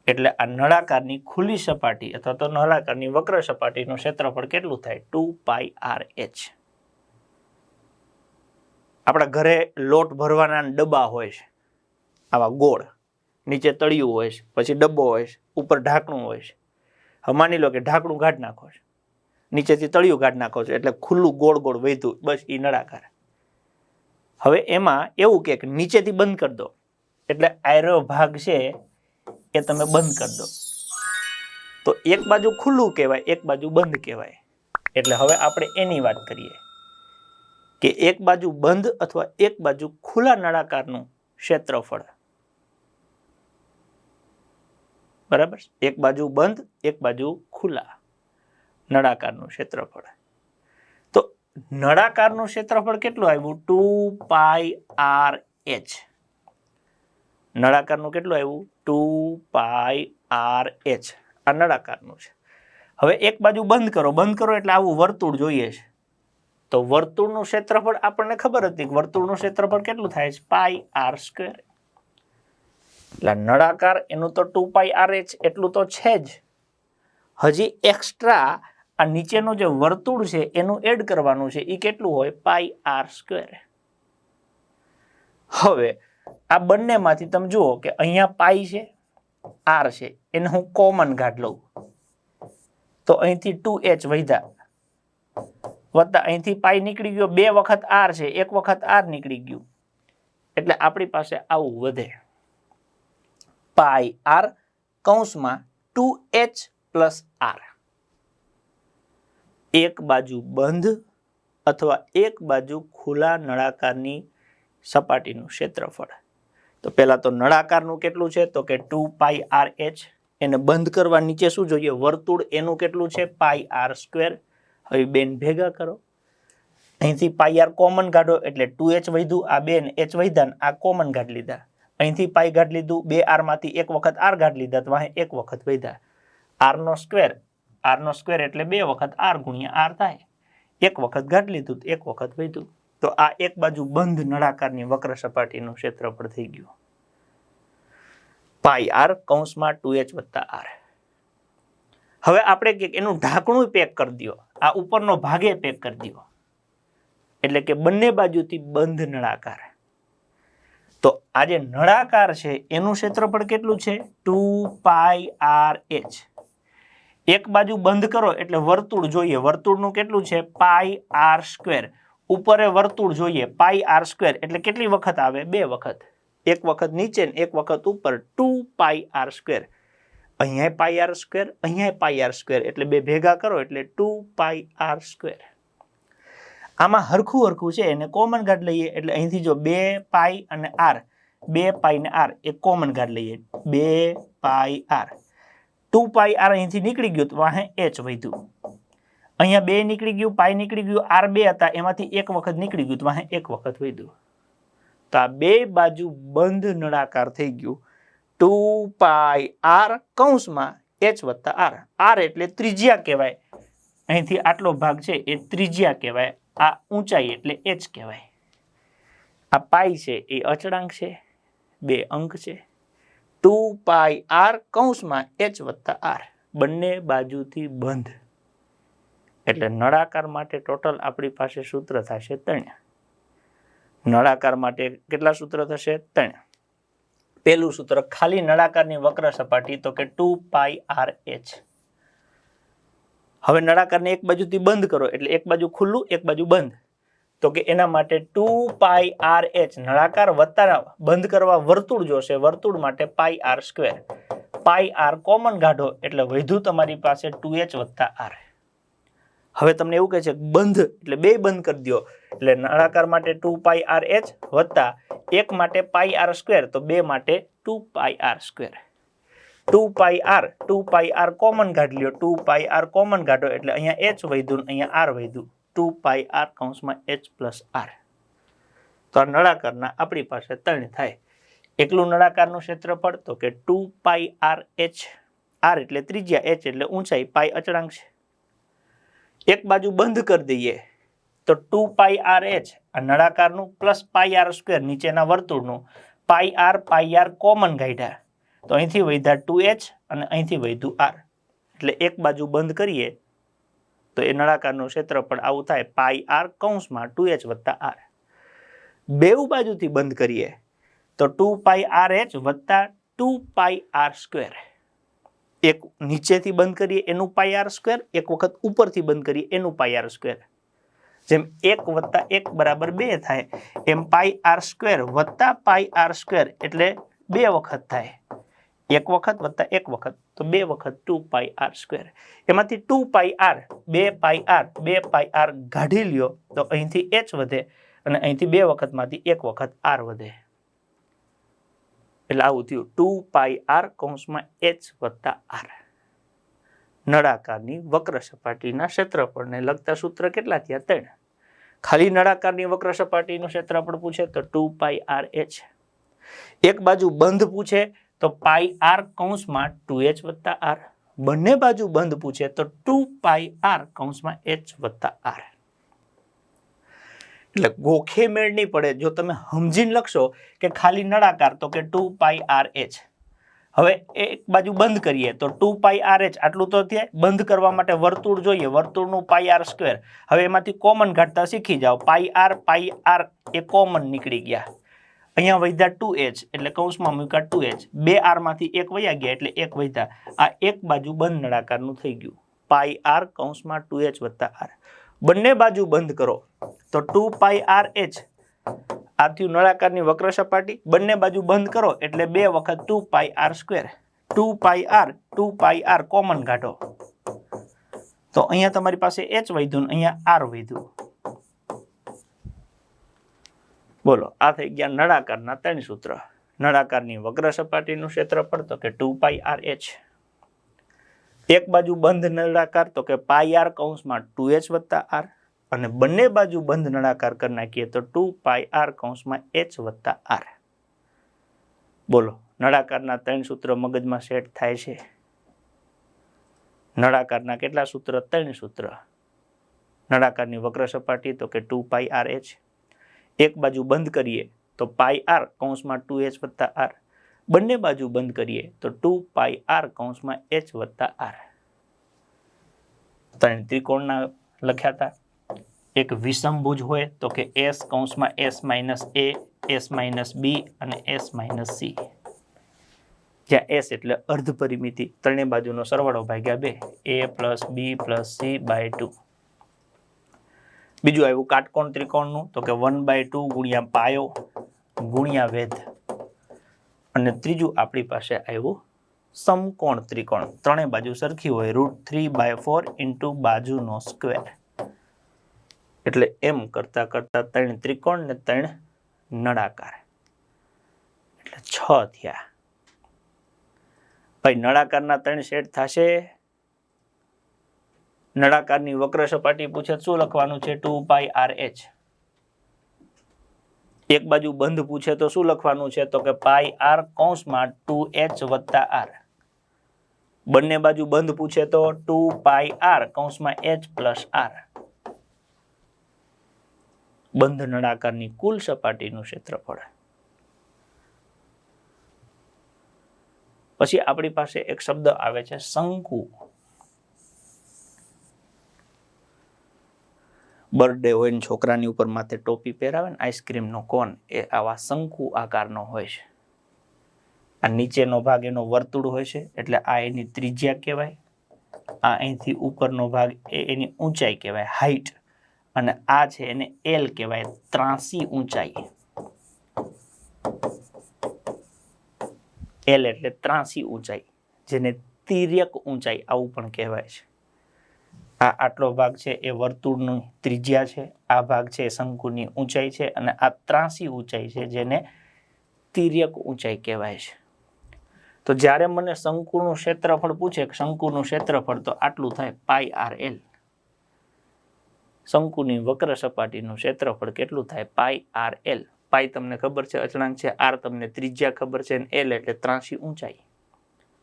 એટલે આ નળાકારની ખુલ્લી સપાટી અથવા તો નળાકારની વક્ર સપાટીનું ક્ષેત્રફળ કેટલું થાય? 2πr/h. આપણા ઘરે લોટ ભરવાના ડબ્બા હોય છે, આવા ગોળ, નીચે તળિયું હોય છે, પછી ડબ્બો હોય છે, ઉપર ઢાંકણું હોય છે. હવે માની લો કે ઢાંકણું કાઢી નાખો છે, નીચેથી તળિયું કાઢી નાખો છો એટલે ખુલ્લું ગોળ ગોળ વધ્યું, બસ એ નળાકાર. હવે એમાં એવું કે નીચેથી બંધ કરી દો એટલે આયરો ભાગ છે એ તમે બંધ કરી દો, તો એક બાજુ ખુલ્લું કહેવાય, એક બાજુ બંધ કહેવાય. એટલે હવે આપણે એની વાત કરીએ કે એક બાજુ બંધ અથવા એક બાજુ ખુલ્લા નળાકારનું ક્ષેત્રફળ. બરાબર, એક બાજુ બંધ, એક બાજુ ખુલ્લા નળાકારનું ક્ષેત્રફળ. તો નળાકારનું ક્ષેત્રફળ કેટલું આવ્યું? 2πr/h. નળાકારનું કેટલું આવ્યું? 2πr/h. આ નળાકારનું છે. હવે એક બાજુ બંધ કરો, બંધ કરો એટલે આવું વર્તુળ જોઈએ છે. તો વર્તુળનું ક્ષેત્રફળ આપણને ખબર હતી કે વર્તુળનું ક્ષેત્રફળ કેટલું થાય છે? πr². એટલે નળાકાર એનું તો 2πr/h એટલું તો છે જ, હજી એક્સ્ટ્રા આ નીચેનું જે વર્તુળ છે એનું એડ કરવાનું છે, એ કેટલું હોય? πr². હવે આ બંનેમાંથી તમે જુઓ કે અહીંયા પાઈ છે, r છે, એને હું કોમન કાઢ લઉં તો અહીંથી 2h વધ્યા, વત્તા અહીંથી પાઈ નીકળી ગયો, 2 વખત r છે, 1 વખત r નીકળી ગયું એટલે આપણી પાસે આવું વધે πr કૌંસમાં 2h + r. એક બાજુ બંધ અથવા એક બાજુ ખુલ્લા નળાકારની સપાટીનું ક્ષેત્રફળ. તો પહેલા તો નળાકારનું કેટલું છે? તો કે 2πr/h. એને બંધ કરવા નીચે શું જોઈએ? વર્તુળ, એનું કેટલું છે? πr². હવે બેન ભેગા કરો, અહીંથી πr કોમન કાઢો એટલે 2h વધ્યું, આ બેન h વધ્યા ને આ કોમન કાઢી લીધા, અહીંથી પાઈ કાઢી લીધું, 2r માંથી 1 વખત r કાઢી લીધા તો વાહે 1 વખત વધ્યા. r² એટલે 2 વખત r ગુણ્યા r થાય, 1 વખત કાઢી લીધું તો 1 વખત વધ્યું. તો આ એક બાજુ બંધ નળાકારની વક્ર સપાટીનું ક્ષેત્રફળ થઈ ગયું πr કૌંસમાં 2h + r. હવે આપણે કે એનું ઢાંકણું પેક કરી દો, આ ઉપરનો ભાગે પેક કરી દો, એટલે કે બંને બાજુથી બંધ નળાકાર. તો આ જે નળાકાર છે એનું ક્ષેત્રફળ કેટલું છે? 2πr/h. એક બાજુ બંધ કરો એટલે વર્તુળ જોઈએ, વર્તુળનું કેટલું છે? πr². ઉપરે વર્તુળ જોઈએ πr² એટલે કેટલી વખત આવે? 2 વખત, 1 વખત નીચે ને 1 વખત ઉપર, 2πr². અહીંયા πr², અહીંયા πr² એટલે 2 ભેગા કરો એટલે 2πr². આમાં હરખું હરખું છે એને કોમન કાઢી લઈએ એટલે અહીંથી જો 2π અને r, 2π ને r એ કોમન કાઢી લઈએ, 2πr. 2πr અહીંથી નીકળી ગયું તો વાહે h વધ્યું, અહીંયા 2 નીકળી ગયું, પાઈ નીકળી ગયું, r 2 હતા એમાંથી 1 વખત નીકળી ગયું તો વાહે 1 વખત વધ્યું. તો આ બે બાજુ બંધ નળાકાર થઈ ગયું 2πr કૌંસમાં h + r. r એટલે ત્રિજ્યા કહેવાય, અહીંથી આટલો ભાગ છે એ ત્રિજ્યા કહેવાય, આ ઊંચાઈ એટલે h કહેવાય. આ પાઈ છે એ અચળાંક છે, 2 અંક છે. 2πr કૌંસમાં h + r, બંને બાજુથી બંધ. એટલે નળાકાર માટે ટોટલ આપણી પાસે સૂત્ર થશે 3. નળાકાર માટે કેટલા સૂત્ર થશે? 3. પહેલું સૂત્ર ખાલી નળાકારની વક્ર સપાટી તો કે 2πr/h. હવે નળાકારને એક બાજુથી બંધ કરો એટલે એક બાજુ ખુલ્લું એક બાજુ બંધ, તો કે એના માટે 2πrh નળાકાર વત્તા બંધ કરવા વર્તુળ જોશે, વર્તુળ માટે πr², πr કોમન કાઢો એટલે વધ્યું તમારી પાસે 2h વત્તા r. હવે તમને એવું કહે છે બંધ એટલે બે બંધ કરી દો એટલે નળાકાર માટે 2πrh વત્તા એક માટે πr², તો બે માટે 2πr². 2πr કોમન કાઢી લ્યો, 2πr કોમન કાઢો એટલે અહીંયા h વધ્યું અહીંયા r વધ્યું, 2πr કૌંસમાં h પ્લસ r. તો આ નળાકારના આપણી પાસે 3 થાય. એકલું નળાકારનું ક્ષેત્રફળ તો કે 2πrh, r એટલે ત્રિજ્યા, h એટલે ઊંચાઈ, π અચળાંક છે. એક બાજુ બંધ કરી દઈએ તો 2πrh આ નળાકારનું પ્લસ πr² નીચેના વર્તુળનું, πr કોમન કાઢ્યા તો અહીંથી વધ્યા 2h અને અહીંથી વધ્યું r એટલે એક બાજુ બંધ કરીએ તો એ નળાકારનું ક્ષેત્રફળ આવું થાય πr કૌંસમાં 2h વત્તા r. બેઉ બાજુથી બંધ કરીએ તો 2πrh વત્તા 2πr². એક નીચેથી બંધ કરીએ એનું πr², એક વખત ઉપરથી બંધ કરીએ એનું πr². જેમ 1 વત્તા 1 બરાબર 2 થાય એમ πr² વત્તા πr² એટલે 2 વખત થાય. એક વખત વત્તા એક વખત તો 2 વખત 2πr². એમાંથી 2πr 2πr કાઢી લ્યો તો અહીંથી h વધે અને અહીંથી 2 વખતમાંથી 1 વખત r વધે એટલે આવું થયું 2πr કૌંસમાં h વત્તા r. નળાકારની વક્ર સપાટીના ક્ષેત્રફળને લગતા સૂત્ર કેટલા થયા? 3. ખાલી નળાકારની વક્ર સપાટીનું ક્ષેત્રફળ પૂછે તો 2πrh. એક બાજુ બંધ પૂછે તો πr કૌંસમાં 2h વત્તા r. બંને બાજુ બંધ પૂછે તો 2πr કૌંસમાં h વત્તા r. એટલે ગોખે મેળ નહીં પડે જો તમે સમજીને લખશો કે ખાલી નળાકાર તો કે 2πrh. હવે એક બાજુ બંધ કરીએ તો 2πrh આટલું તો થાય. બંધ કરવા માટે વર્તુળ જોઈએ, વર્તુળનું πr². હવે એમાંથી કોમન કાઢતા શીખી જાઓ. πr એ કોમન નીકળી ગયા, અહીંયા વધ્યા 2h એટલે કૌંસમાં મૂક્યા 2h, 2r માંથી 1 વયા ગયા એટલે 1 વધ્યા. આ એક બાજુ બંધ નળાકારનું થઈ ગયું πr કૌંસમાં 2h વત્તા r. બંને બાજુ બંધ કરો તો 2πrh આ થયું નળાકારની વક્ર સપાટી. બંને બાજુ બંધ કરો એટલે 2 વખત 2πr². 2πr કોમન કાઢો તો અહીંયા તમારી પાસે h વધ્યું અહીંયા r વધ્યું. બોલો, આ થઈ ગયા નળાકારના 3 સૂત્ર. નળાકારની વક્ર સપાટીનું ક્ષેત્રફળ તો કે 2πrh. એક બાજુ બંધ નળાકાર તો કે πr કૌંસમાં 2h વત્તા r અને બંને બાજુ બંધ નળાકાર કરી નાખીએ તો 2πr કૌંસમાં h વત્તા r. બોલો, નળાકારના 3 સૂત્ર મગજમાં સેટ થાય છે? નળાકારના કેટલા સૂત્ર? 3 સૂત્ર. નળાકારની વક્ર સપાટી તો કે 2πrh. એક બાજુ બંધ કરીએ તો πr કૌંસમાં 2h વત્તા r. બંને બાજુ બંધ કરીએ તો 2πr કૌંસમાં h વત્તા r. 3 ત્રિકોણના લખ્યા હતા. એક વિષમભુજ હોય તો કે s કૌંસમાં s minus a, s minus b અને s માઇનસ c. જ્યાં s એટલે અર્ધ પરિમિતિ, ત્રણેય બાજુનો સરવાળો ભાગ્યા 2, a plus b plus c by 2. બીજું આવ્યું કાટકોણ ત્રિકોણનું તો કે 1/2 ગુણ્યા પાયો ગુણ્યા વેધ. અને ત્રીજું આપણી પાસે આવ્યું સમકોણ ત્રિકોણ, ત્રણેય બાજુ સરખી હોય, √3/4 ઇન્ટુ બાજુનો સ્ક્વેર. એટલે એમ કરતા કરતા 3 ત્રિકોણ ને 3 નળાકાર એટલે 6 થયા. ભાઈ નળાકારના 3 સેટ થશે. નળાકારની વક્ર સપાટી પૂછે શું લખવાનું છે? 2πrh. એક બાજુ બંધ પૂછે તો શું લખવાનું છે? તો કે πr કૌંસમાં 2h વત્તા r. બંને બાજુ બંધ પૂછે તો 2πr કૌંસમાં h પ્લસ r. બંધ નળાકારની કુલ સપાટીનું ક્ષેત્રફળ. પછી આપણી પાસે એક શબ્દ આવે છે શંકુ. બર્થડે હોય ને છોકરાની ઉપર માથે ટોપી પહેરાવે ને આઈસ્ક્રીમનો કોન, એ આવા શંકુ આકારનો હોય છે. આ નીચેનો ભાગ એનો વર્તુળ હોય છે એટલે આ એની ત્રિજ્યા કહેવાય આ અહીંથી ઉપરનો ભાગ એ એની ઊંચાઈ કહેવાય, હાઈટ, અને આ છે એને એલ કહેવાય, ત્રાંસી ઊંચાઈ. એલ એટલે ત્રાંસી ઊંચાઈ, જેને તિર્યક ઊંચાઈ આવું પણ કહેવાય છે. આ આટલો ભાગ છે એ વર્તુળની ત્રિજ્યા છે, આ ભાગ છે શંકુની ઊંચાઈ છે, અને આ ત્રાંસી ઊંચાઈ છે જેને તિર્યક ઊંચાઈ કહેવાય છે. તો જ્યારે મને શંકુનું ક્ષેત્રફળ પૂછે, શંકુનું ક્ષેત્રફળ તો આટલું થાય પાઈ આર એલ. શંકુની વક્ર સપાટીનું ક્ષેત્રફળ કેટલું થાય? પાઈ આર એલ. પાઈ તમને ખબર છે અચળાંક છે, આર તમને ત્રિજ્યા ખબર છે, અને એલ એટલે ત્રાંસી ઊંચાઈ.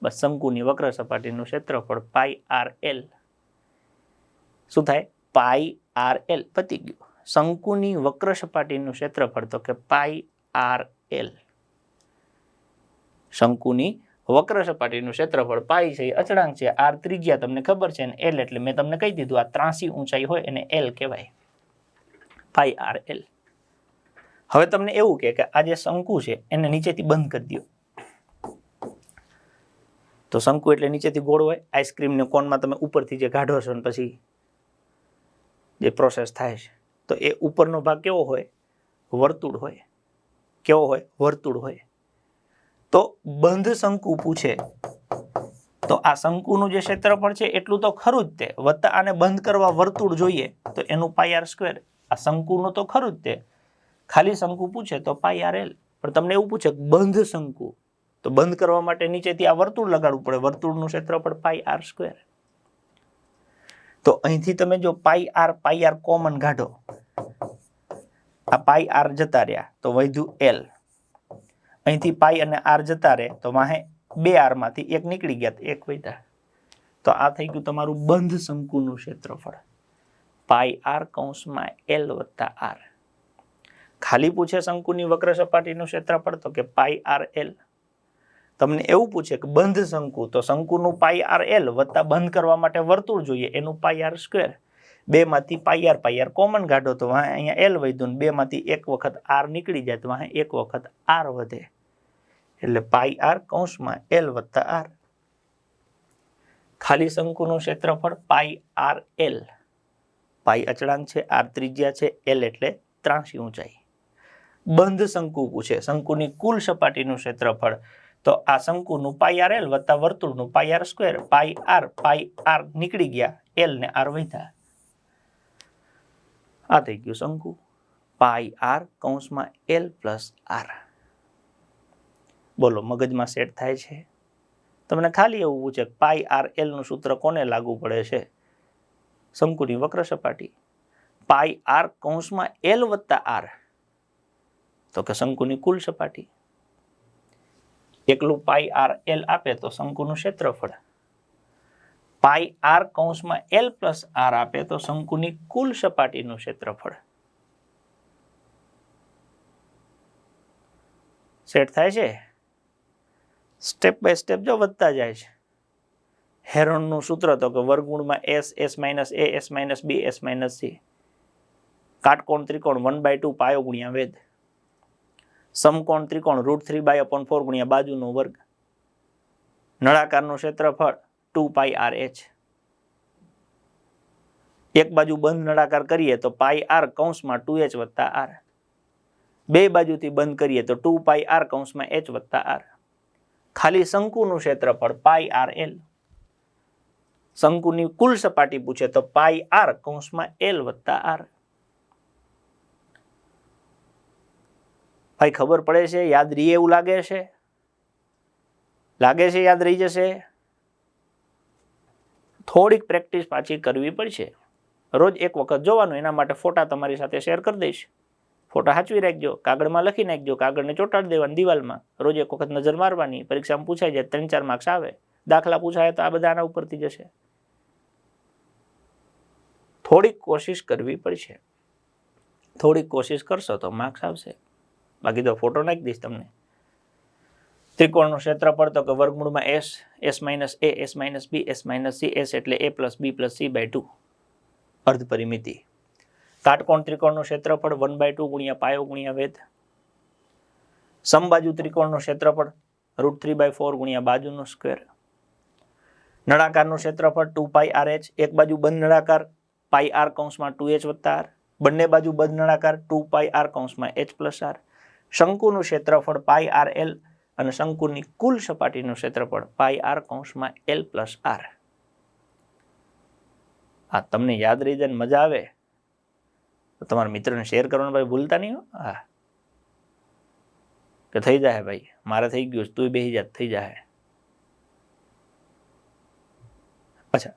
બસ શંકુની વક્ર સપાટીનું ક્ષેત્રફળ પાઈ આર એલ શું થાય? પાઈ આર એલ. પતી ગયું. શંકુની વક્ર સપાટીનું ક્ષેત્રફળ તો કે પાઈ આર એલ. શંકુની વક્ર સપાટીનું ક્ષેત્રફળ પાઈ છે, અચળાંક છે, આર ત્રિજ્યા તમને ખબર છે, અને એલ એટલે મેં તમને કહી દીધું આ ત્રાંસી ઊંચાઈ હોય એને એલ કહેવાય, પાઈ આર એલ. હવે તમને એવું કે આ જે શંકુ છે એને નીચેથી બંધ કરી દો. તો શંકુ એટલે નીચેથી ગોળ હોય, આઈસ્ક્રીમને કોનમાં તમે ઉપરથી જે કાઢો છો ને પછી જે પ્રોસેસ થાય છે, તો એ ઉપરનો ભાગ કેવો હોય? વર્તુળ હોય. કેવો હોય? વર્તુળ હોય. તો બંધ શંકુ પૂછે તો આ શંકુનું જે ક્ષેત્રફળ છે એટલું તો ખરું જ તે, વત્તા આને બંધ કરવા વર્તુળ જોઈએ તો એનું પાઈ આર સ્ક્વેર. આ શંકુનું તો ખરું જ તે, ખાલી શંકુ પૂછે તો પાઈ આર એલ. પણ તમને એવું પૂછે બંધ શંકુ, તો બંધ કરવા માટે નીચેથી આ વર્તુળ લગાડવું પડે, વર્તુળનું ક્ષેત્રફળ પાઈ આર સ્ક્વેર. તો અહીંથી તમે જો પાઈ આર કોમન કાઢો, આ પાઈ આર જતા રહ્યા તો વધ્યું એલ. અહીંથી પાઈ અને આર જતા રહે તો વાહે બે આર માંથી એક નીકળી ગયા તો એક વધ્યા. તો આ થઈ ગયું તમારું બંધ શંકુનું ક્ષેત્રફળ, પાઈ આર કૌંસમાં એલ વત્તા આર. ખાલી પૂછે શંકુની વક્ર સપાટીનું ક્ષેત્રફળ તો કે પાઈ આર એલ. તમને એવું પૂછે કે બંધ શંકુ, તો શંકુનું પાઈ આર એલ વત્તા બંધ કરવા માટે વર્તુળ જોઈએ એનું પાઈ આર સ્ક્વેર. બે માંથી પાઈ આર કોમન કાઢો તો વાહ અહીંયા એલ વધ્યું, બે માંથી એક વખત આર નીકળી જાય તો વાહ એક વખત આર વધે, એટલે પાઈ આર કૌંસમાં એલ વત્તા આર. ખાલી શંકુનું ક્ષેત્રફળ પાઈ આર એલ. પાઈ અચળાંક છે, આર ત્રિજ્યા છે, એલ એટલે ત્રાંસી ઊંચાઈ. બંધ શંકુ પૂછે, શંકુની કુલ સપાટીનું ક્ષેત્રફળ, તો આ શંકુનું પાઈ આર એલ વત્તા વર્તુળનું પાઈ આર સ્ક્વેર. પાઈ આર નીકળી ગયા, એલ ને આર વધ્યા. આ થઈ ગયું શંકુ, પાઈ આર કૌંસમાં એલ પ્લસ આર. બોલો મગજમાં સેટ થાય છે? તમને ખાલી એવું પૂછે પાઈ આર એલ નું સૂત્ર કોને લાગુ પડે છે? શંકુની વક્ર સપાટી. પાઈ આર કૌંસમાં એલ વત્તા આર તો કે શંકુની કુલ સપાટી. એકલું પાઈ આર એલ આપે તો શંકુનું ક્ષેત્રફળ. પાઈ આર કૌંસમાં એલ પ્લસ આર આપે તો શંકુની કુલ સપાટીનું ક્ષેત્રફળ. સેટ થાય છે? સ્ટેપ બાય સ્ટેપ જો વધતા જાય છે. હેરોનનું સૂત્ર તો કે વર્ગમૂળમાં s minus a, s minus b, s minus C. કાટકોણ ત્રિકોણ 1/2 પાયો ગુણ્યા વેધ. સમકોણ ત્રિકોણ √3/4 ગુણ્યા બાજુનો વર્ગ. નળાકારનું ક્ષેત્રફળ 2πRh. એક બાજુ બંધ નળાકાર કરીએ તો પાઈ આર કૌંસમાં 2h વત્તા આર. બે બાજુથી બંધ કરીએ તો 2πr કૌંસમાં h વત્તા આર. ખાલી શંકુનું ક્ષેત્રફળ પાઈ આર એલ. શંકુની કુલ સપાટી પૂછે તો પાઈ આર કૌંસમાં એલ વત્તા આર. ભાઈ ખબર પડે છે? યાદ રહે એવું લાગે છે? લાગે છે યાદ રહી જશે? થોડીક પ્રેક્ટિસ પાછી કરવી પડશે. રોજ એક વખત જોવાનું, એના માટે ફોટા તમારી સાથે શેર કરી દઈશ. ફોટા સાચવી રાખજો, કાગળમાં લખી નાખજો, કાગળને ચોંટાડી દેવાની દિવાલમાં. રોજ એક વખત નજર મારવાની, પરીક્ષામાં પૂછાઈ જાય 3-4 માર્ક્સ આવે. દાખલા પૂછાય તો આ બધા આના ઉપરથી જશે. થોડીક કોશિશ કરવી પડશે. થોડીક કોશિશ કરશો તો માર્ક્સ આવશે. બાકી તો ફોટો નાખી દઈશ તમને. ત્રિકોણનું ક્ષેત્રફળ તો કે વર્ગમૂળમાં s minus a, s minus b, s minus c. S એટલે a plus b plus c/2 અર્ધ પરિમિતિ. કાટકોણ ત્રિકોણનું ક્ષેત્રફળ 1/2 ગુણ્યા પાયો ગુણ્યા વેધ. સમબાજુ ત્રિકોણનું ક્ષેત્રફળ √3/4 ગુણ્યા બાજુનો સ્ક્વેર. નળાકારનું ક્ષેત્રફળ 2πrh, એક બાજુ બંધ નળાકાર πr કૌંસમાં 2h વત્તા r, બંને બાજુ બંધ નળાકાર 2πr કૌંસમાં h પ્લસ r. શંકુનું ક્ષેત્રફળ πrl અને શંકુની કુલ સપાટીનું ક્ષેત્રફળ πr કૌંસમાં l પ્લસ r. આ તમને યાદ રહી જાય, મજા આવે તો તમારા મિત્રને શેર કરવાનું ભાઈ ભૂલતા નહીં હો. હા, કે થઈ જાય ભાઈ, મારે થઈ ગયું, તું બેસી જા, થઈ જાય. અચ્છા,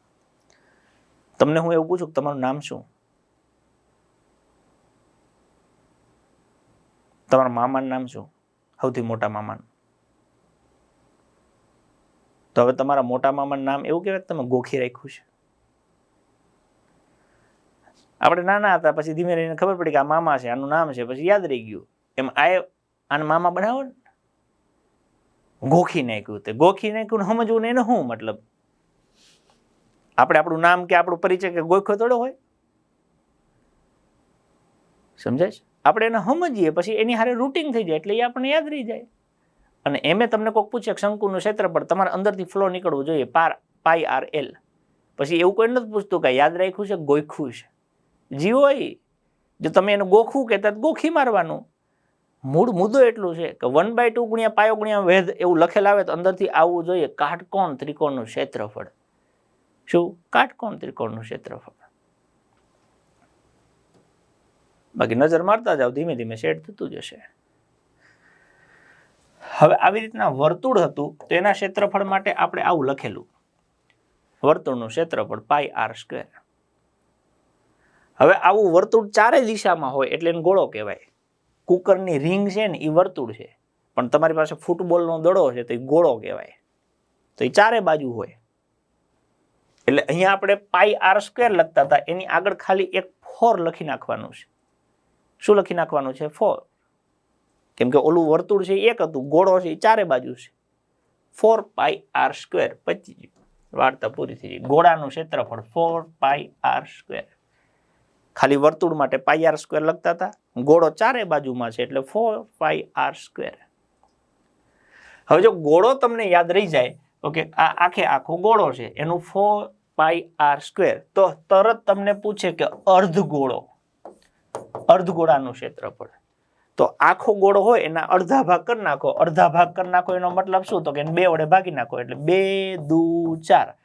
તમને હું એવું પૂછું કે તમારું નામ શું? તમારા મામાનું નામ શું? સૌથી મોટા મામાનું. તો હવે તમારા મોટા મામાનું નામ એવું કહેવાય કે તમે ગોખી રાખ્યું છે? આપણે નાના હતા પછી ધીમે ધીમે ખબર પડી કે આ મામા છે, આનું નામ છે, પછી યાદ રહી ગયું. એમ આને મામા બનાવો ને, ગોખી નાખ્યું. તે ગોખી નાખ્યું સમજવું ને એને શું મતલબ? આપણે આપણું નામ કે આપણું પરિચય કે ગોખ્યો થોડો હોય, સમજાય છે? આપણે એને સમજીએ પછી એની હારે રૂટિંગ થઈ જાય એટલે એ આપણને યાદ રહી જાય. અને એમે તમને કોઈક પૂછે શંકુનું ક્ષેત્રફળ, તમારે અંદરથી ફ્લો નીકળવું જોઈએ πrl. પછી એવું કોઈ નથી પૂછતું કે યાદ રાખ્યું છે ગોખ્યું છે. જી હોય, જો તમે એને ગોખવું કહેતા ગોખી મારવાનું. મૂળ મુદ્દો એટલું છે કે 1/2 ગુણ્યા પાયો ગુણ્યા વેધ એવું લખેલ આવે તો અંદરથી આવવું જોઈએ કાટકોણ ત્રિકોણનું ક્ષેત્રફળ. શું? કાટકોણ ત્રિકોણનું ક્ષેત્રફળ. બાકી નજર મારતા જાવ, ધીમે ધીમે સેટ થતું જશે. હવે આવી રીતના વર્તુળ હતું તો એના ક્ષેત્રફળ માટે આપણે આવું લખેલું, વર્તુળનું ક્ષેત્રફળ πr². હવે આવું વર્તુળ ચારે દિશામાં હોય એટલે એને ગોળો કહેવાય. કુકરની રિંગ છે ને એ વર્તુળ છે, પણ તમારી પાસે ફૂટબોલનો દડો છે તો એ ગોળો કહેવાય. તો એ ચારે બાજુ હોય એટલે અહીંયા આપણે πr² લખતા હતા, એની આગળ ખાલી એક 4 લખી નાખવાનું છે. શું લખી નાખવાનું છે? 4. કેમ કે ઓલું વર્તુળ છે એક હતું, ગોળો છે એ ચારે બાજુ છે. 4πr². પછી વાર્તા પૂરી થઈ ગઈ. ગોળાનું ક્ષેત્રફળ 4πr². ખાલી વર્તુળ માટે πr² લખતા હતા, ગોળો ચારે બાજુમાં છે એટલે 4πr². હવે જો ગોળો તમને યાદ રહી જાય તો કે આ આખે આખો ગોળો છે એનું 4πr², તો તરત તમને પૂછે કે અર્ધગોળો, અર્ધગોળાનું ક્ષેત્રફળ. તો આખો ગોળો હોય એના અડધા ભાગ કરી નાખો. અડધા ભાગ કરી નાખો એનો મતલબ શું? તો કે 2 વડે ભાગી નાખો એટલે 2 દુ 4,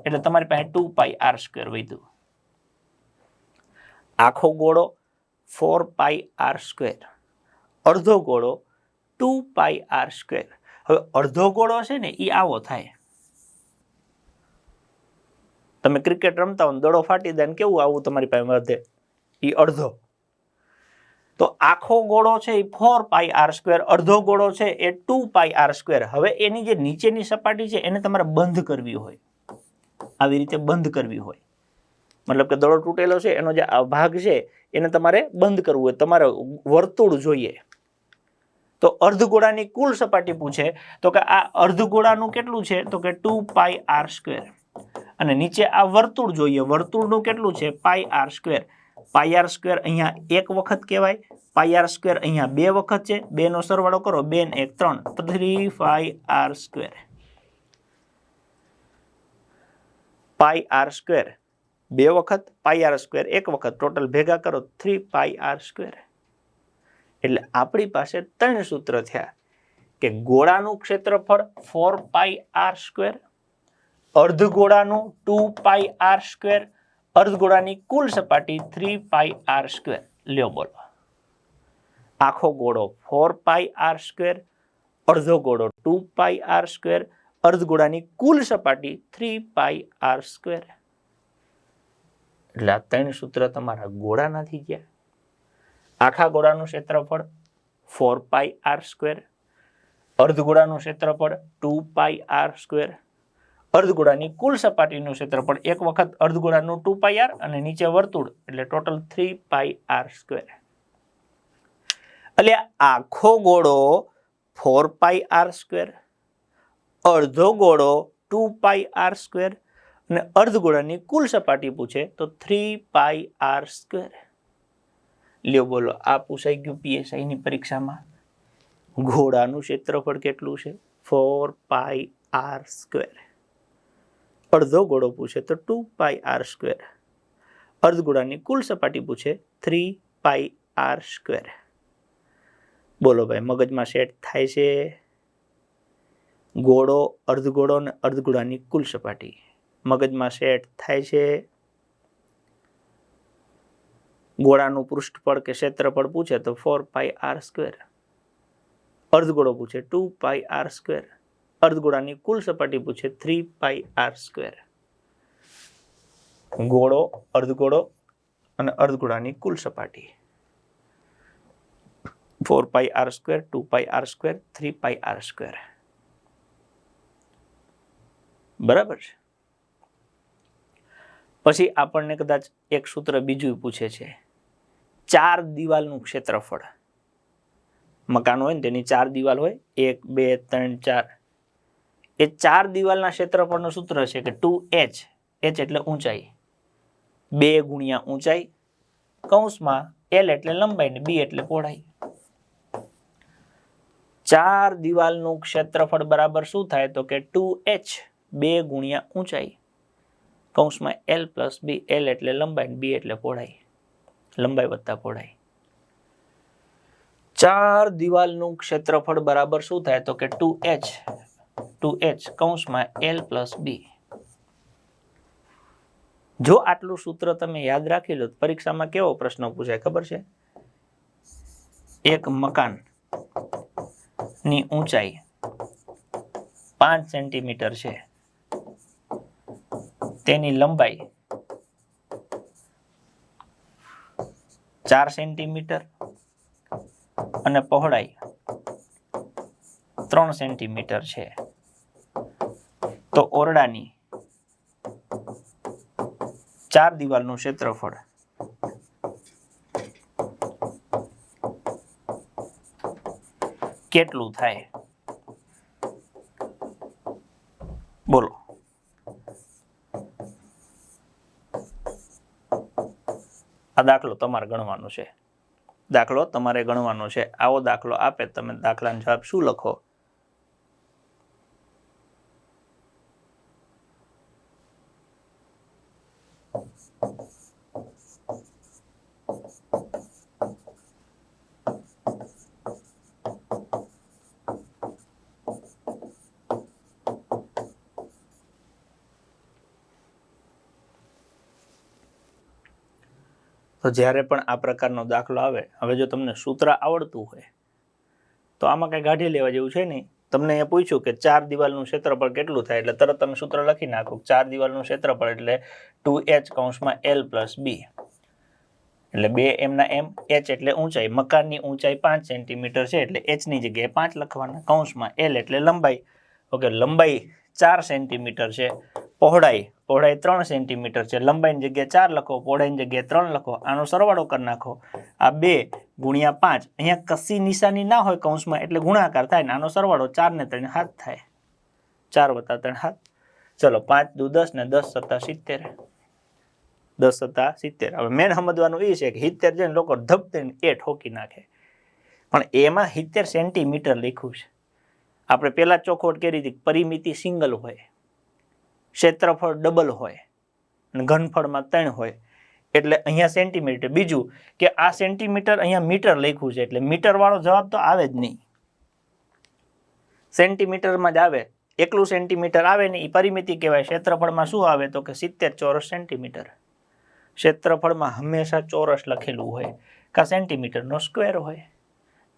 એટલે તમારી પાસે 2πr² વધ્યું. આખો ગોળો 4πr², અડધો ગોળો 2πr². હવે અડધો ગોળો છે ને એ આવો થાય. તમે ક્રિકેટ રમતા હો, દડો ફાટી દે ને કેવું આવું તમારી પાસે વધે, એ અડધો. તો આખો ગોળો છે એ 4πr², અડધો ગોળો છે એ 2πr². હવે એની જે નીચેની સપાટી છે એને તમારે બંધ કરવી હોય, આવી રીતે બંધ કરવી હોય. મતલબ કે દડો તૂટેલો છે એનો જે આ ભાગ છે એને તમારે બંધ કરવું હોય, તમારે વર્તુળ જોઈએ. તો અર્ધગોળાની કુલ સપાટી પૂછે તો કે આ અર્ધગોળાનું કેટલું છે? તો કે 2πr². અને નીચે આ વર્તુળ જોઈએ, વર્તુળનું કેટલું છે? πr². πr² અહીંયા એક વખત કહેવાય, πr² અહીંયા 2 વખત છે, 2 નો સરવાળો કરો, 2 ને 1 3, 3πr². πr² 2 વખત, πr² 1 વખત, ટોટલ ભેગા કરો 3πr². એટલે આપણી પાસે 3 સૂત્ર થયા કે ગોળાનું ક્ષેત્રફળ 4πr², અર્ધગોળાનું 2πr², અર્ધગોળાની કુલ સપાટી 3πr². લ્યો બોલો, આખો ગોળો 4πr², અડધો ગોળો 2πr², અર્ધગોળાની કુલ સપાટી 3πr². એટલે આ 3 સૂત્ર તમારા ગોળાના થઈ ગયા. આખા ગોળાનું ક્ષેત્રફળ 4πr², અર્ધગોળાનું ક્ષેત્રફળ 2πr², અર્ધગોળાની કુલ સપાટીનું ક્ષેત્રફળ એક વખત અર્ધગોળાનું 2πr અને નીચે વર્તુળ એટલે ટોટલ 3πr². એટલે આખો ગોળો 4πr², અડધો ગોળો 2πr² અને અર્ધગોળાની કુલ સપાટી પૂછે તો 3πr². લ્યો બોલો, આ પૂછાઈ ગયું PSI ની પરીક્ષામાં. ગોળાનું ક્ષેત્રફળ કેટલું છે? 4πr². અડધો ગોળો પૂછે તો 2πr², અર્ધગોળાની કુલ સપાટી પૂછે 3πr². બોલો ભાઈ, મગજમાં સેટ થાય છે? ગોળો, અર્ધગોળો અને અર્ધગોળાની કુલ સપાટી મગજમાં સેટ થાય છે? ગોળાનું પૃષ્ઠફળ કે ક્ષેત્રફળ પૂછે તો 4πr², અર્ધગોળો પૂછે 2πr², અર્ધગોળાની કુલ સપાટી પૂછે 3πr². ગોળો, અર્ધગોળો અને અર્ધગોળાની કુલ સપાટી 4πr², 2πr², 3πr². બરાબર છે. પછી આપણને કદાચ એક સૂત્ર બીજું પૂછે છે, 4 દિવાલનું ક્ષેત્રફળ. મકાન હોય ને તેની 4 દિવાલ હોય, 1 2 3 4. એ 4 દિવાલના ક્ષેત્રફળનું સૂત્ર છે કે 2h, h એટલે ઊંચાઈ, 2 ગુણ્યા ઊંચાઈ, કૌંસમાં l એટલે લંબાઈ ને b એટલે પહોળાઈ. 4 દિવાલનું ક્ષેત્રફળ બરાબર શું થાય તો કે 2h, 2 ગુણ્યા ઊંચાઈ, કૌંસમાં l પ્લસ b, l એટલે લંબાઈ ને b એટલે પહોળાઈ, લંબાઈ વત્તા પહોળાઈ. 4 દિવાલનું ક્ષેત્રફળ બરાબર શું થાય તો કે 2h, કૌંસમાં l પ્લસ b. જો આટલું સૂત્ર તમે યાદ રાખી લો, પરીક્ષામાં કેવો પ્રશ્ન પૂછાય ખબર છે? એક મકાન ની ઊંચાઈ 5 સેન્ટીમીટર છે, તેની લંબાઈ 4 સેન્ટીમીટર અને પહોળાઈ 3 સેન્ટીમીટર છે. તો ઓરડાની 4 દિવાલનું ક્ષેત્રફળ કેટલું થાય? બોલો. આ દાખલો તમારે ગણવાનો છે. આવો દાખલો આપે, તમે દાખલાનો જવાબ શું લખો? તો જ્યારે પણ આ પ્રકારનો દાખલો આવે, હવે જો તમને સૂત્ર આવડતું હોય તો આમાં કઈ કાઢી લેવા જેવું છે નહીં. તમને એ પૂછ્યું કે 4 દિવાલનું ક્ષેત્રફળ કેટલું થાય, એટલે તરત તમે સૂત્ર લખી નાખો. 4 દિવાલનું ક્ષેત્રફળ એટલે 2h, કૌંસમાં l પ્લસ b, એટલે 2 એમના એમ, h એટલે ઊંચાઈ, મકાનની ઊંચાઈ 5 સેન્ટીમીટર છે એટલે h ની જગ્યાએ 5 લખવાના, કૌંસમાં l એટલે લંબાઈ. ઓકે, લંબાઈ 4 સેન્ટીમીટર છે, પહોળાઈ 3 સેન્ટીમીટર છે, લંબાઈની જગ્યાએ 4 લખો, પહોળાઈની જગ્યાએ 3 લખો, આનો સરવાળો કરી નાખો. આ 2 ગુણ્યા 5, અહીંયા કશી નિશાની ના હોય કૌંસમાં એટલે ગુણાકાર થાય ને આનો સરવાળો 4 ને 3 7 થાય, 4 વત્તા 3 7. ચલો, 5 દુ 10 ને 10 સત્તા 70, 10 સત્તા 70. હવે મેન સમજવાનું એ છે કે 70 છે ને લોકો ધબ દઈને એ ઠોકી નાખે, પણ એમાં 70 સેન્ટીમીટર લખ્યું છે. આપણે પેલા ચોખવટ કરી હતી, પરિમિતિ સિંગલ હોય, ક્ષેત્રફળ ડબલ હોય અને ઘનફળમાં 3 હોય, એટલે અહીંયા સેન્ટીમીટર. બીજું કે આ સેન્ટીમીટર અહીંયા મીટર લખ્યું છે એટલે મીટર વાળો જવાબ તો આવે જ નહીં, સેન્ટીમીટરમાં જ આવે. એકલું સેન્ટીમીટર આવે ને એ પરિમિતિ કહેવાય. ક્ષેત્રફળમાં શું આવે તો કે 70 ચોરસ સેન્ટીમીટર. ક્ષેત્રફળમાં હંમેશા ચોરસ લખેલું હોય કે સેન્ટીમીટરનો સ્ક્વેર હોય.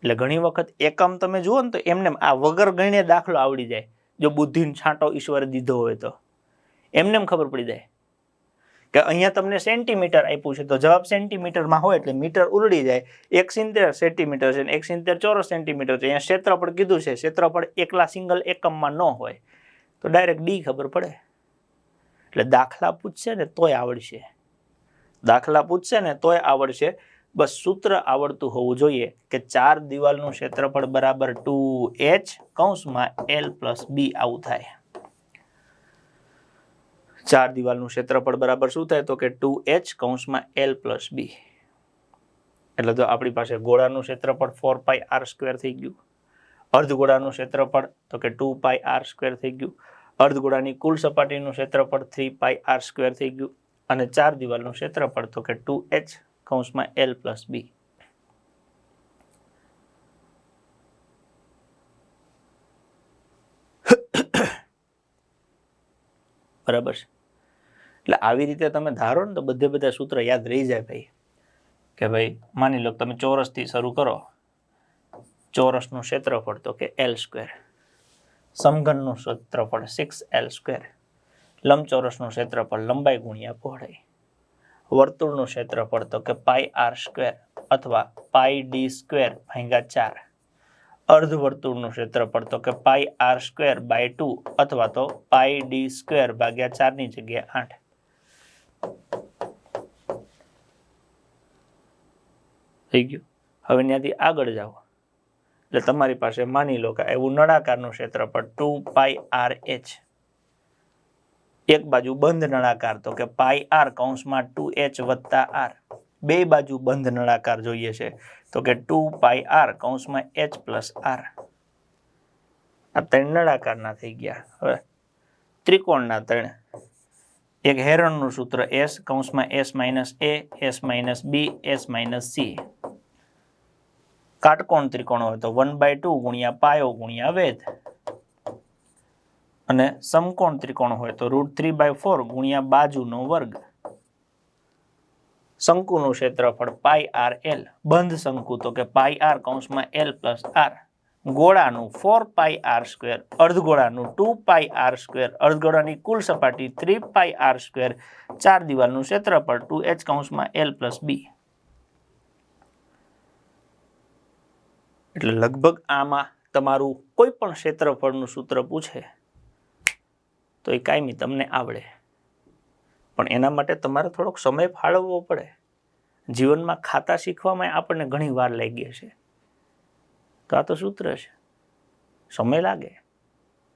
એટલે ઘણી વખત એકમ તમે જુઓ ને તો એમને આ વગર ગણીને દાખલો આવડી જાય. જો બુદ્ધિનો છાંટો ઈશ્વરે દીધો હોય તો એમને ખબર પડી જાય કે અહીંયા તમને સેન્ટીમીટર આપ્યું છે તો જવાબ સેન્ટીમીટરમાં હોય એટલે મીટર ઉલડી જાય. 170 સેન્ટીમીટર છે, 170 ચોરસ સેન્ટીમીટર છે. અહીંયા ક્ષેત્રફળ કીધું છે, ક્ષેત્રફળ એકલા સિંગલ એકમમાં ન હોય તો ડાયરેક્ટ ડી ખબર પડે. એટલે દાખલા પૂછશે ને તોય આવડશે, બસ સૂત્ર આવડતું હોવું જોઈએ કે 4 દિવાલનું ક્ષેત્રફળ બરાબર 2h, કૌંસમાં l પ્લસ b આવું થાય. 4 દિવાલનું ક્ષેત્રફળ બરાબર શું થાય તો કે 2h, કૌંસમાં l પ્લસ b. એટલે તો આપણી પાસે ગોળાનું ક્ષેત્રફળ 4πr² થઈ ગયું, અર્ધગોળાનું ક્ષેત્રફળ તો કે 2πr² થઈ ગયું, અર્ધગોળાની કુલ સપાટીનું ક્ષેત્રફળ 3πr² થઈ ગયું અને 4 દિવાલનું ક્ષેત્રફળ તો કે 2h કૌંસમાં l પ્લસ b. બરાબર છે. એટલે આવી રીતે તમે ધારો ને તો બધા સૂત્ર યાદ રહી જાય ભાઈ, કે ભાઈ માની લો તમે ચોરસથી શરૂ કરો, ચોરસનું ક્ષેત્રફળ તો કે l², સમઘનનું ક્ષેત્રફળ 6l², લંબચોરસનું ક્ષેત્રફળ લંબાઈ ગુણ્યા પહોળાઈ, વર્તુળનું ક્ષેત્રફળ તો કે πr² અથવા πd²/4, અર્ધવર્તુળનું ક્ષેત્રફળ તો કે πr²/2 અથવા તો πd²/4 ની જગ્યાએ 8. થઈ ગયું. હવે ત્યાંથી આગળ જાઓ એટલે તમારી પાસે માની લો કે એવું નળાકારનું ક્ષેત્રફળ 2πrh, એક બાજુ બંધ નળાકાર તો કે πr કૌંસમાં 2h વત્તા r, બે બાજુ બંધ નળાકાર જોઈએ છે તો કે 2πr કૌંસમાં h પ્લસ r. આ ત્રણ નળાકારના થઈ ગયા. હવે ત્રિકોણના ત્રણ, એક હેરણનું સૂત્ર s કૌંસમાં s minus a, s minus b, s minus c. કાટકોણ ત્રિકોણ હોય તો 1/2 ગુણ્યા પાયો ગુણ્યા વેધ, અને સમકોણ ત્રિકોણ હોય તો √3/4 ગુણ્યા બાજુનો વર્ગ. શંકુનું ક્ષેત્રફળ πrl, બંધ શંકુ તો કે πr કૌંસમાં l plus r, ગોળાનું 4πr², અર્ધગોળાનું 2πr², અર્ધગોળાની કુલ સપાટી 3πr², 4 દિવાલનું ક્ષેત્રફળ 2h કૌંસમાં l પ્લસ b. એટલે લગભગ આમાં તમારું કોઈ પણ ક્ષેત્રફળનું સૂત્ર પૂછે તો એ કાયમી તમને આવડે, પણ એના માટે તમારે થોડોક સમય ફાળવવો પડે. જીવનમાં ખાતા શીખવામાં આપણને ઘણી વાર લાગી છે, તો આ તો સૂત્ર છે, સમય લાગે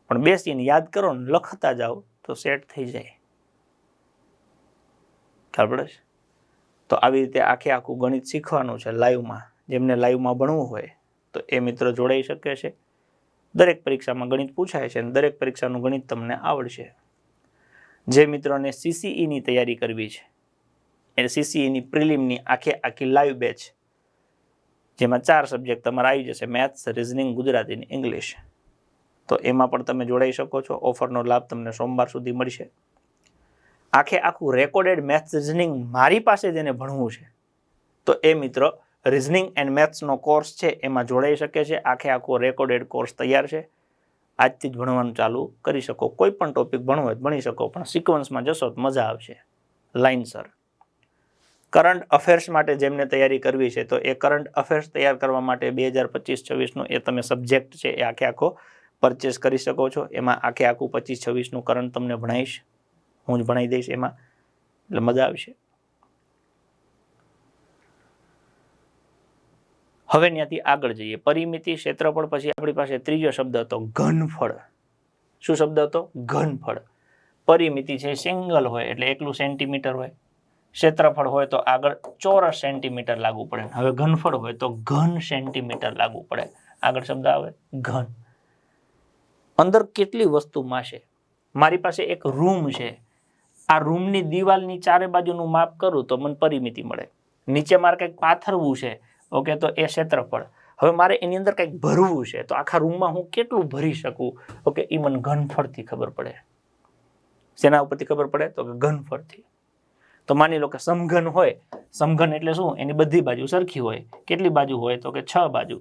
પણ બેસીને યાદ કરો ને લખતા જાઓ તો સેટ થઈ જાય. ખ્યાલ પડે છે? તો આવી રીતે આખું ગણિત શીખવાનું છે લાઈવમાં. જેમને લાઈવમાં ભણવું હોય તો એ મિત્ર જોડાઈ શકે છે. દરેક પરીક્ષામાં ગણિત પૂછાય છે અને દરેક પરીક્ષાનું ગણિત તમને આવડશે. જે મિત્રોને CCEની તૈયારી કરવી છે, એ CCEની પ્રિલિમની આખી લાઈવ બેચ, જેમાં 4 સબ્જેક્ટ તમારા આવી જશે, મેથ્સ, રિઝનિંગ, ગુજરાતી અને ઇંગ્લિશ, તો એમાં પણ તમે જોડાઈ શકો છો. ઓફરનો લાભ તમને સોમવાર સુધી મળશે. આખું રેકોર્ડેડ મેથ્સ રિઝનિંગ મારી પાસે જેને ભણવું છે તો એ મિત્રો રિઝનિંગ એન્ડ મેથ્સનો કોર્સ છે એમાં જોડાઈ શકે છે. આખો રેકોર્ડેડ કોર્સ તૈયાર છે. આજથી જ ભણવાનું ચાલુ કરી શકો. કોઈ પણ ટોપિક ભણવો હોય ભણી શકો, પણ સિક્વન્સમાં જશો તો મજા આવશે, લાઇનસર. કરંટ અફેર્સ માટે જેમને તૈયારી કરવી છે તો એ કરંટ અફેર્સ તૈયાર કરવા માટે 2025-26નું એ તમે સબ્જેક્ટ છે એ આખો પરચેસ કરી શકો છો. એમાં આખું 25-26નું કરંટ તમને ભણાવીશ, હું જ ભણાવી દઈશ એમાં, એટલે મજા આવશે. હવે ત્યાંથી આગળ જઈએ. પરિમિતિ, ક્ષેત્રફળ, પછી આપણી પાસે ત્રીજો શબ્દ હતો ઘનફળ. શું શબ્દ હતો? ઘનફળ. પરિમિતિ છે સિંગલ હોય એટલે એકલું સેન્ટીમીટર હોય, ક્ષેત્રફળ હોય તો આગળ ચોરસ સેન્ટીમીટર લાગુ પડે, હવે ઘનફળ હોય તો ઘન સેન્ટીમીટર લાગુ પડે. આગળ શબ્દ આવે ઘન. અંદર કેટલી વસ્તુ માશે? મારી પાસે એક રૂમ છે, આ રૂમની દિવાલની ચારે બાજુનું માપ કરું તો મને પરિમિતિ મળે. નીચે મારે કંઈક પાથરવું છે, ઓકે, તો એ ક્ષેત્રફળ. હવે મારે એની અંદર કંઈક ભરવું છે તો આખા રૂમમાં હું કેટલું ભરી શકું, ઓકે, એ મને ઘનફળથી ખબર પડે. શેના ઉપરથી ખબર પડે? તો કે ઘનફળથી. તો માની લો કે સમઘન હોય, સમઘન એટલે શું? એની બધી બાજુ સરખી હોય. કેટલી બાજુ હોય? તો કે 6 બાજુ.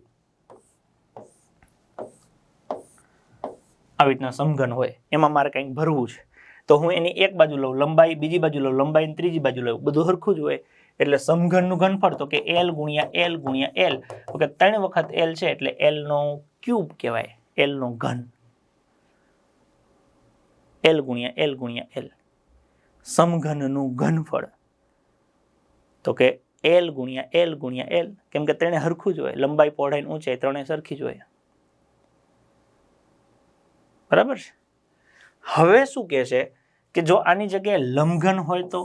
આવી રીતના સમઘન હોય, એમાં મારે કંઈક ભરવું છે તો હું એની એક બાજુ લઉં લંબાઈ, બીજી બાજુ લઉં લંબાઈ, ત્રીજી બાજુ લઉં, બધું સરખું જ હોય. એટલે સમઘનનું ઘનફળ તો કે L ગુણ્યા L ગુણ્યા L, ઓકે, 3 વખત L છે એટલે L નો ક્યુબ કહેવાય, L નો ઘન. L ગુણ્યા L ગુણ્યા L, સમઘનનું ઘનફળ તો કે L ગુણ્યા L ગુણ્યા L, કેમ કે ત્રણે સરખું જ હોય, લંબાઈ, પહોળાઈ, ઊંચાઈ ત્રણે સરખી જ હોય. બરાબર છે? હવે શું કહે છે કે જો આની જગ્યાએ લંબઘન હોય તો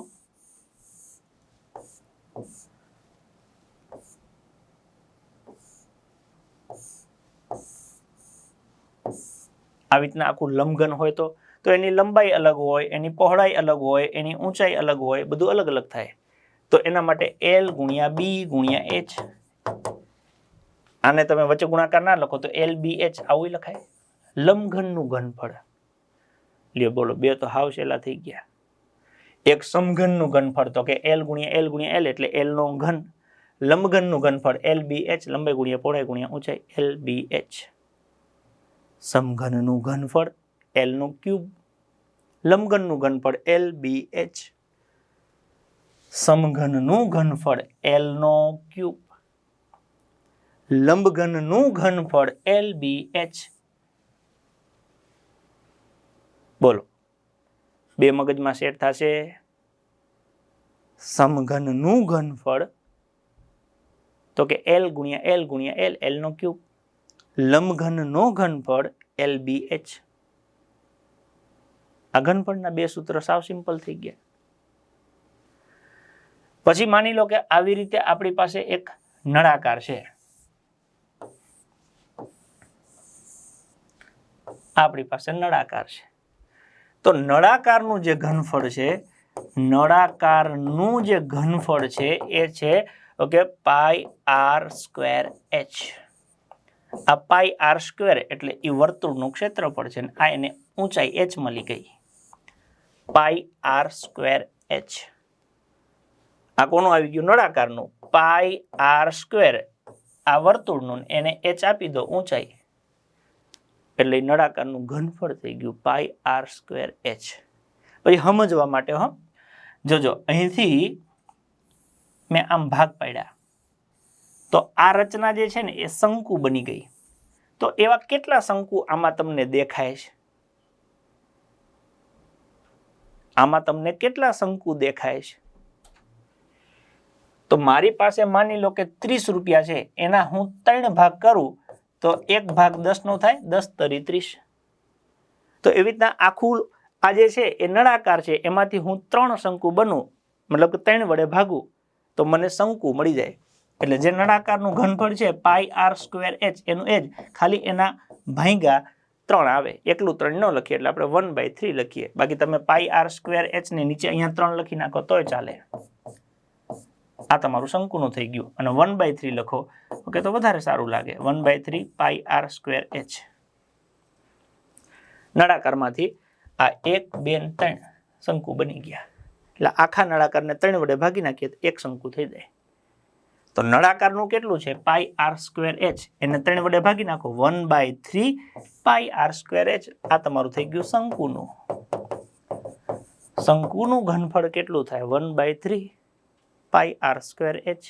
આવી રીતના આખું લંબઘન હોય તો તો એની લંબાઈ અલગ હોય, એની પહોળાઈ અલગ હોય, એની ઊંચાઈ અલગ હોય, બધું અલગ અલગ થાય. તો એના માટે L ગુણ્યા B ગુણ્યા H. આને તમે વચ્ચે ગુણાકાર ના લખો તો LBH આવું લખાય. લંબઘનનું ઘનફળ. લ્યો બોલો, બે તો હાવ સેલા થઈ ગયા. એક સમઘનનું ઘનફળ તો કે L ગુણ્યા L એટલે L નો ઘન. લંબઘનનું ઘનફળ LBH, લંબાઈ ગુણ્યા પહોળાઈ ગુણ્યા ઊંચાઈ LBH. સમઘનનું ઘનફળ L નો ક્યુબ. લંબઘનનું ઘનફળ LBH. સમઘનનું ઘનફળ L નો ક્યુબ. લંબઘનનું ઘનફળ LBH. બોલો, બે મગજમાં સેટ થશે. સમઘનનું ઘનફળ તો કે L ગુણ્યા L નો ક્યુબ. લંબઘનનો ઘનફળ LBH. આ ઘનફળના બે સૂત્ર સાવ સિમ્પલ થઈ ગયા. પછી માની લો કે આવી રીતે આપણી પાસે એક નળાકાર છે. આપણી પાસે નળાકાર છે. તો નળાકારનું જે ઘનફળ છે, નળાકારનું જે ઘનફળ છે એ છે ઓકે પાઈ આર સ્ક્વેર એચ. આ પાઈ આર સ્ક્વેર એટલે એ વર્તુળનું ક્ષેત્રફળ છે. આ એને ઊંચાઈ h મળી ગઈ. પાઈ આર સ્ક્વેર એચ. આ કોનું આવી ગયું? નળાકારનું. પાઈ આર સ્ક્વેર આ વર્તુળનું, એને h આપી દો ઊંચાઈ, એટલે નળાકારનું ઘનફળ થઈ ગયું પાઈ આર સ્ક્વેર એચ. પછી સમજવા માટે જોજો, અહીંથી મેં આમ ભાગ પાડ્યા તો આ રચના જે છે ને એ શંકુ બની ગઈ. તો એવા કેટલા શંકુ આમાં તમને દેખાય છે? આમાં તમને કેટલા શંકુ દેખાય છે? તો મારી પાસે માની લો કે 30 રૂપિયા છે, એના હું 3 ભાગ કરું તો 1 ભાગ 10 નો થાય, 10 તરી 30. તો એવી રીતના આખું આ જે છે એ નળાકાર છે, એમાંથી હું 3 શંકુ બનું, મતલબ કે 3 વડે ભાગું તો મને શંકુ મળી જાય. એટલે જે નળાકારનું ઘનફળ છે પાઈ આર સ્ક્વેર એચ, એનું એજ ખાલી એના ભાગ્યા 3 આવે. એકલું 3 ન લખીએ એટલે આપણે 1/3 લખીએ. બાકી તમે પાઈ આર સ્ક્વેર એચ ને નીચે અહીંયા 3 લખી નાખો તોય ચાલે. આ તમારું શંકુનું થઈ ગયું. અને 1/3 લખો ઓકે તો વધારે સારું લાગે. 1/3 પાઈ આર સ્ક્વેર એચ. નળાકારમાંથી આ 1, 2 ને 3 શંકુ બની ગયા. એટલે આખા નળાકારને 3 વડે ભાગી નાખીએ તો 1 શંકુ થઈ જાય. તો નળાકારનું કેટલું છે? પાઈ આર સ્ક્વેર એચ. એને 3 વડે ભાગી નાખો, 1/3 પાઈ આર સ્ક્વેર એચ. આ તમારું થઈ ગયું શંકુનું. શંકુનું ઘનફળ કેટલું થાય? 1/3 પાઈ આર સ્ક્વેર એચ.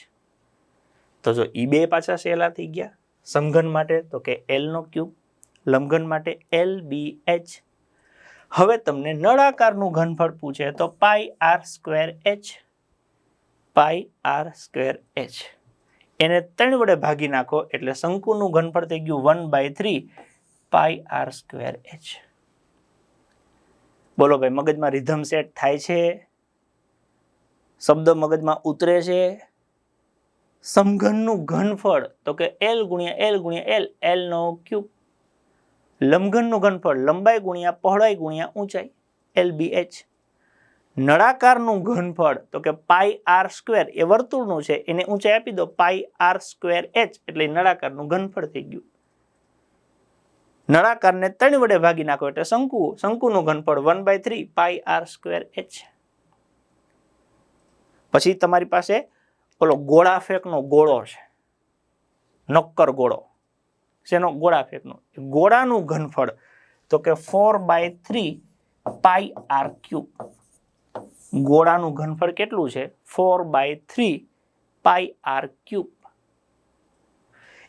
તો જો ઈ બે પાછા સહેલા થઈ ગયા. સમઘન માટે તો કે L નો ક્યુબ, લંબઘન માટે LBH. હવે તમને નળાકારનું ઘનફળ પૂછે તો પાઈ આર સ્ક્વેર એચ. પાઈ આર સ્ક્વેર એચ. એને 3 વડે ભાગી નાખો એટલે શંકુનું ઘનફળ થઈ ગયું 1/3 પાઈ આર સ્ક્વેર એચ. બોલો ભાઈ, મગજમાં રિધમ સેટ થાય છે? શબ્દ મગજમાં ઉતરે છે? સમઘનનું ઘનફળ તો કે L ગુણ્યા L નો ક્યુબ. લંબઘનનું ઘનફળ લંબાઈ ગુણ્યા પહોળાઈ ગુણ્યા ઊંચાઈ LBH. નળાકારનું ઘનફળ તો કે પાઈ આર સ્ક્વેર, એ વર્તુળનું છે, એને ઊંચાઈ આપી દો પાઈ આર સ્ક્વેર એચ, એટલે નળાકારનું ઘનફળ થઈ ગયું. નળાકારને 3 વડે ભાગી નાખો એટલે શંકુનું ઘનફળ 1/3 પાઈ આર સ્ક્વેર એચ. પછી તમારી પાસે ઓલો ગોળા ફેંકનો ગોળો છે, નક્કર ગોળો. શેનો? ગોળા ફેંકનો. ગોળાનું ઘનફળ તો કે 4/3 પાઈ આર ક્યુબ. ગોળાનું ઘનફળ કેટલું છે? 4/3 પાઈ આર ક્યુબ.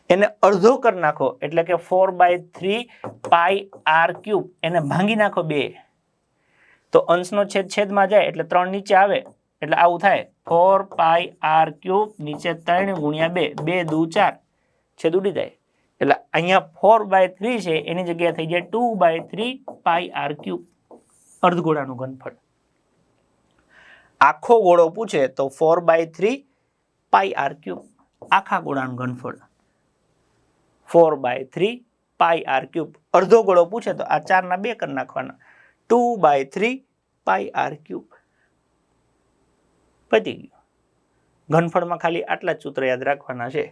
એને અડધો કરી નાખો એટલે કે 4/3 પાઈ આર ક્યુબ. એને ભાંગી નાખો 2 તો અંશનો છેદ છેદમાં જાય એટલે 3 નીચે આવે, એટલે આવું થાય 4 પાઈ આર ક્યુબ નીચે 3 ગુણ્યા 2, 2 દુ 4, છેદ ઉડી જાય. એટલે અહીંયા 4/3 છે એની જગ્યાએ થઈ જાય 2/3 પાઈ આર ક્યુબ. અર્ધગોળાનું ઘનફળ. આખો ગોળો પૂછે તો 4/3 પાઈ આર ક્યુબ. આખા ગોળાનું ઘનફળ 4/3 પાઈ આર ક્યુબ. અડધો ગોળો પૂછે તો આ 4 ના 2 કરી નાખવાના, 2/3 પાઈ આર ક્યુબ. પતી ગયું. ઘનફળમાં ખાલી આટલા જ સૂત્ર યાદ રાખવાના છે.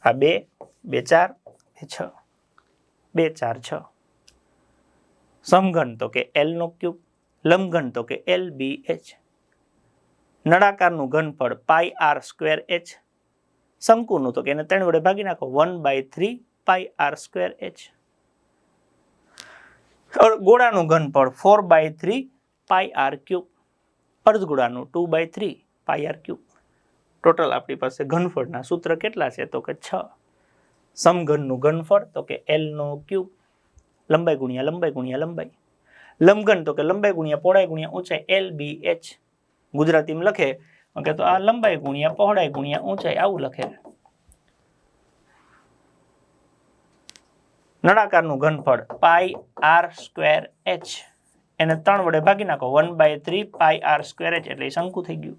આ 2, 2 4, 2 6, 2 4 6. સમઘન તો કે L નો ક્યુબ, લંબઘન તો કે LBH. નળાકારનું ઘનફળ પાઈ આર સ્ક્વેર h. શંકુનું તો કે એને 3 વડે ભાગી નાખો 1/3 પાઈ આર સ્ક્વેર h. ગોળાનું ઘનફળ 4/3 પાઈ આર ક્યુબ. અર્ધગોળાનું 2/3 પાઈ આર ક્યુબ. ટોટલ આપણી પાસે ઘનફળના સૂત્ર કેટલા છે તો કે 6. સમઘનનું ઘનફળ તો કે L નો ક્યુબ, લંબાઈ ગુણ્યા લંબાઈ ગુણ્યા લંબાઈ. લંબઘન તો કે લંબાઈ ગુણ્યા પહોળાઈ ગુણ્યા ઊંચાઈ LBH. ગુજરાતીમાં લખે કે તો આ લંબાઈ ગુણ્યા પહોળાઈ ગુણ્યા ઊંચાઈ આવું લખે. નળાકારનું ઘનફળ પાઈ આર સ્ક્વેર h. એને 3 વડે ભાગી નાખો 1/3 પાઈ આર સ્ક્વેર h એટલે શંકુ થઈ ગયું.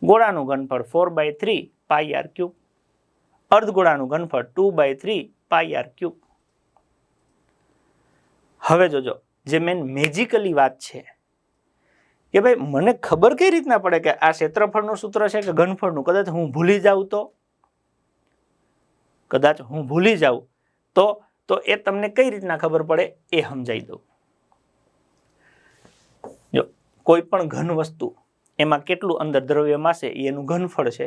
ગોળાનું ઘનફળ 4/3 પાઈ આર ક્યુબ. અર્ધગોળાનું ઘનફળ 2/3 પાઈ આર ક્યુબ. હવે જોજો જે મેન મેજિકલી વાત છે કે ભાઈ મને ખબર કઈ રીતના પડે કે આ ક્ષેત્રફળનું સૂત્ર છે કે ઘનફળનું. કદાચ હું ભૂલી જાઉં તો એ તમને કઈ રીતના ખબર પડે એ સમજાઈ દઉં. જો કોઈ પણ ઘન વસ્તુ એમાં કેટલું અંદર દ્રવ્યમાસ છે એનું ઘનફળ છે.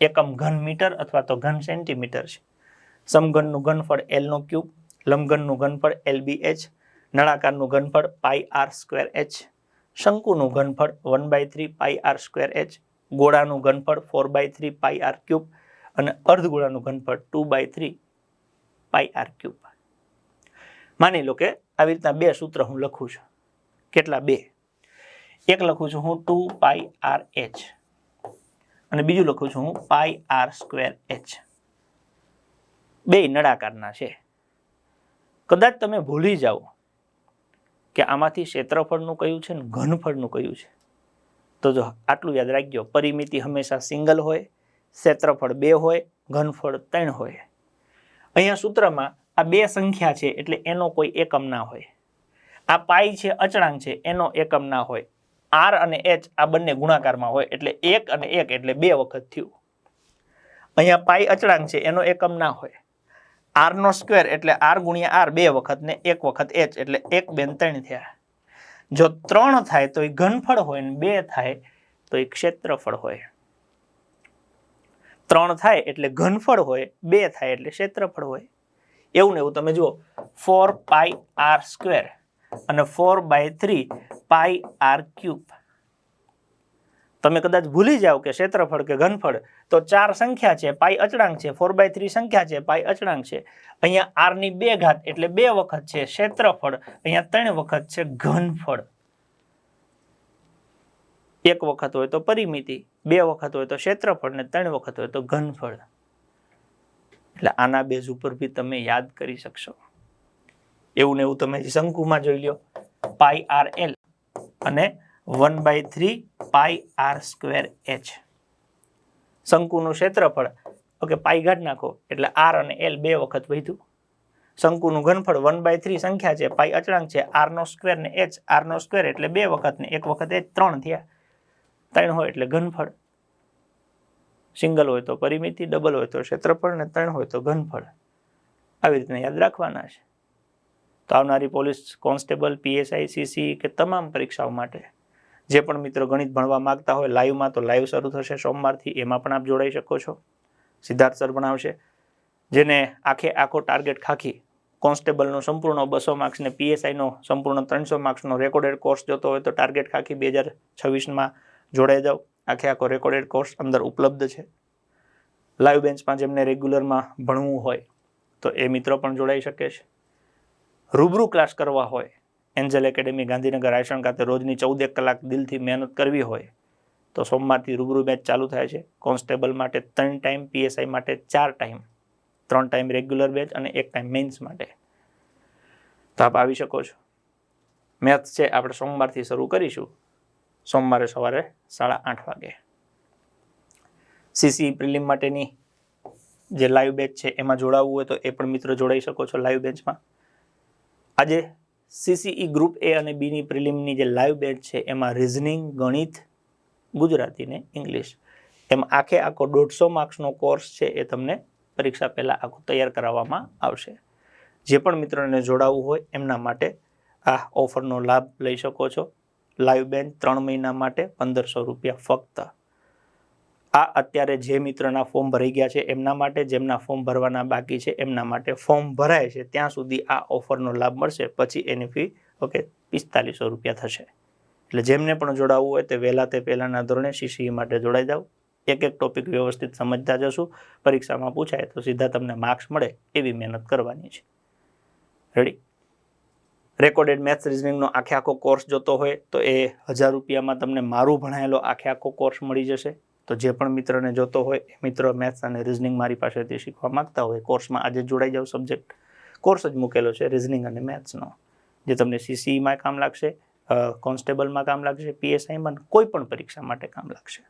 એકમ ઘન મીટર અથવા તો ઘન સેન્ટીમીટર છે. સમઘનનું ઘનફળ L નો ક્યુબ, લંબઘનનું ઘનફળ LBH, નળાકારનું ઘનફળ પાઈ આર સ્ક્વેર h, શંકુનું ઘનફળ 1/3 પાઈ આર સ્ક્વેર h, ગોળાનું ઘનફળ 4/3 પાઈ આર ક્યુબ અને અર્ધગોળાનું ઘનફળ 2/3 પાઈ આર ક્યુબ. માની લો કે આવી રીતના બે સૂત્ર હું લખું છું. કેટલા? બે. એક લખું છું હું 2 પાઈ આર h અને બીજું લખું છું હું પાઈ આર સ્ક્વેર h. બે નળાકારના છે. કદાચ તમે ભૂલી જાઓ કે આમાંથી ક્ષેત્રફળનું કયું છે ને ઘનફળનું કયું છે તો જો આટલું યાદ રાખજો, પરિમિતિ હંમેશા સિંગલ હોય, ક્ષેત્રફળ 2 હોય, ઘનફળ 3 હોય. અહીંયા સૂત્રમાં આ બે સંખ્યા છે એટલે એનો કોઈ એકમ ના હોય. આ પાઈ છે અચળાંક છે એનો એકમ ના હોય. આર અને એચ આ બંને ગુણાકારમાં હોય એટલે 1 અને 1 એટલે 2 વખત થયું. અહીંયા પાઈ અચળાંક છે એનો એકમ ના હોય. આર નો સ્ક્વેર એટલે આર ગુણ્યા આર 2 વખત ને 1 વખત એચ એટલે 1 2 3 થયા. જો 3 થાય તો એ ઘનફળ હોય ને 2 થાય તો એ ક્ષેત્રફળ હોય. 3 થાય એટલે ઘનફળ હોય, 2 થાય એટલે ક્ષેત્રફળ હોય. એવું ને એવું તમે જુઓ 4 પાઈ આર સ્ક્વેર અને 4/3 પાઈ આર ક્યુબ. તમે કદાચ ભૂલી જાઓ કે ક્ષેત્રફળ કે ઘનફળ તો 4 સંખ્યા છે, પાઈ અચળાંક છે, 4/3 સંખ્યા છે, પાઈ અચળાંક છે. અહીંયા આર ની 2 ઘાત એટલે 2 વખત છે ક્ષેત્રફળ, અહીંયા 3 વખત છે ઘનફળ. 1 વખત હોય તો પરિમિતિ, 2 વખત હોય તો ક્ષેત્રફળ ને 3 વખત હોય તો ઘનફળ. એટલે આના બેઝ ઉપર બી તમે યાદ કરી શકશો. એવું ને એવું તમે શંકુમાં જોઈ લો પાઈ આર એલ અને 1/3 પાઈ આર સ્ક્વેર h. શંકુનું ક્ષેત્રફળ ઓકે પાઈ ઘાટ નાખો એટલે આર અને એલ 2 વખત વધ્યું. શંકુનું ઘનફળ 1/3 સંખ્યા છે, પાઈ અચળાંક છે, આર નો સ્ક્વેર ને h, આર નો સ્ક્વેર એટલે 2 વખત ને 1 વખત h 3 થયા. 3 હોય એટલે ઘનફળ. સિંગલ હોય તો પરિમિતિ, ડબલ હોય તો ક્ષેત્રફળ ને 3 હોય તો ઘનફળ. આવી રીતના યાદ રાખવાના છે. તો આવનારી પોલીસ કોન્સ્ટેબલ, PSI, CC કે તમામ પરીક્ષાઓ માટે જે પણ મિત્રો ગણિત ભણવા માંગતા હોય લાઈવમાં તો લાઈવ શરૂ થશે સોમવારથી, એમાં પણ આપ જોડાઈ શકો છો. સિદ્ધાર્થ સર ભણાવશે. જેને આખો ટાર્ગેટ ખાખી કોન્સ્ટેબલનો સંપૂર્ણ 200 માર્ક્સ ને PSIનો સંપૂર્ણ 300 માર્ક્સનો રેકોર્ડેડ કોર્સ જોતો હોય તો ટાર્ગેટ ખાખી 2026માં જોડાઈ જાઓ. આખો રેકોર્ડેડ કોર્સ અંદર ઉપલબ્ધ છે. લાઈવ બેન્ચમાં જેમને રેગ્યુલરમાં ભણવું હોય તો એ મિત્રો પણ જોડાઈ શકે છે. રૂબરૂ ક્લાસ કરવા હોય એન્જલ એકેડેમી ગાંધીનગર આયસણ ખાતે રોજની 14 કલાક દિલથી મહેનત કરવી હોય તો સોમવારથી રૂબરૂ બેચ ચાલુ થાય છે. કોન્સ્ટેબલ માટે 3 ટાઈમ, PSI માટે 4 ટાઈમ, 3 ટાઈમ રેગ્યુલર બેચ અને 1 ટાઈમ મેન્સ માટે. તો આપ આવી શકો છો. મેથ્સ છે આપણે સોમવારથી શરૂ કરીશું, સોમવારે સવારે 8:30 વાગે. CC પ્રિલિમ માટેની જે લાઈવ બેચ છે એમાં જોડાવવું હોય તો એ પણ મિત્રો જોડાઈ શકો છો લાઈવ બેચમાં. આજે CCE ગ્રુપ A અને B ની પ્રિલિમની જે લાઈવ બેચ છે એમાં રિઝનિંગ, ગણિત, ગુજરાતી ને ઇંગ્લિશ એમ આખો 150 માર્ક્સનો કોર્સ છે એ તમને પરીક્ષા પહેલા આખું તૈયાર કરાવવામાં આવશે. જે પણ મિત્રોને જોડાવવું હોય એમના માટે આ ઓફરનો લાભ લઈ શકો છો. લાઈવ બેચ 3 મહિના માટે 1500 રૂપિયા ફક્ત. આ અત્યારે જે મિત્રના ફોર્મ ભરાઈ ગયા છે એમના માટે, જેમના ફોર્મ ભરવાના બાકી છે એમના માટે. ફોર્મ ભરાય છે ત્યાં સુધી આ ઓફરનો લાભ મળશે, પછી એની ફી 4500 રૂપિયા થશે. એટલે જેમને પણ જોડાવવું હોય તે વહેલા તે પહેલાના ધોરણે CCE માટે જોડાઈ જાઓ. એક ટોપિક વ્યવસ્થિત સમજતા જશું. પરીક્ષામાં પૂછાય તો સીધા તમને માર્ક્સ મળે એવી મહેનત કરવાની છે. રેડી? રેકોર્ડેડ મેથ્સ રિઝનિંગનો આખો કોર્સ જોતો હોય તો એ 1000 રૂપિયામાં તમને મારું ભણાયેલો આખો કોર્સ મળી જશે. તો જે પણ મિત્રને જોતો હોય એ મિત્રો મેથ્સ અને રિઝનિંગ મારી પાસેથી શીખવા માંગતા હોય, કોર્સમાં આજે જોડાઈ જાવ. સબ્જેક્ટ કોર્સ જ મૂકેલો છે રિઝનિંગ અને મેથ્સનો, જે તમને CCEમાં કામ લાગશે, કોન્સ્ટેબલમાં કામ લાગશે, PSIમાં કોઈ પણ પરીક્ષા માટે કામ લાગશે.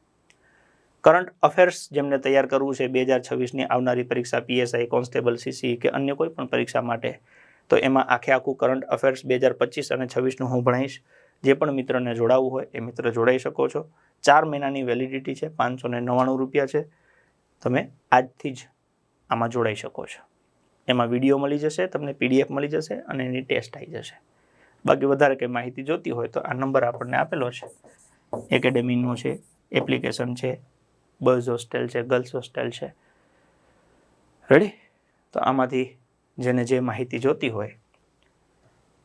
કરંટ અફેર્સ જેમને તૈયાર કરવું છે 2026ની આવનારી પરીક્ષા, PSI, કોન્સ્ટેબલ, CCE કે અન્ય કોઈ પણ પરીક્ષા માટે, તો એમાં આખું કરંટ અફેર્સ 2025 અને 26નું હું ભણાવીશ. જે પણ મિત્રને જોડાવવું હોય એ મિત્ર જોડાઈ શકો છો. 4 મહિનાની વેલિડિટી છે, 599 રૂપિયા છે. તમે આજથી જ આમાં જોડાઈ શકો છો. એમાં વિડીયો મળી જશે, તમને PDF મળી જશે અને એની ટેસ્ટ આવી જશે. બાકી વધારે કંઈ માહિતી જોતી હોય તો આ નંબર આપણને આપેલો છે. એકેડેમીનો છે, એપ્લિકેશન છે, બોયઝ હોસ્ટેલ છે, ગર્લ્સ હોસ્ટેલ છે. રેડી? તો આમાંથી જેને જે માહિતી જોતી હોય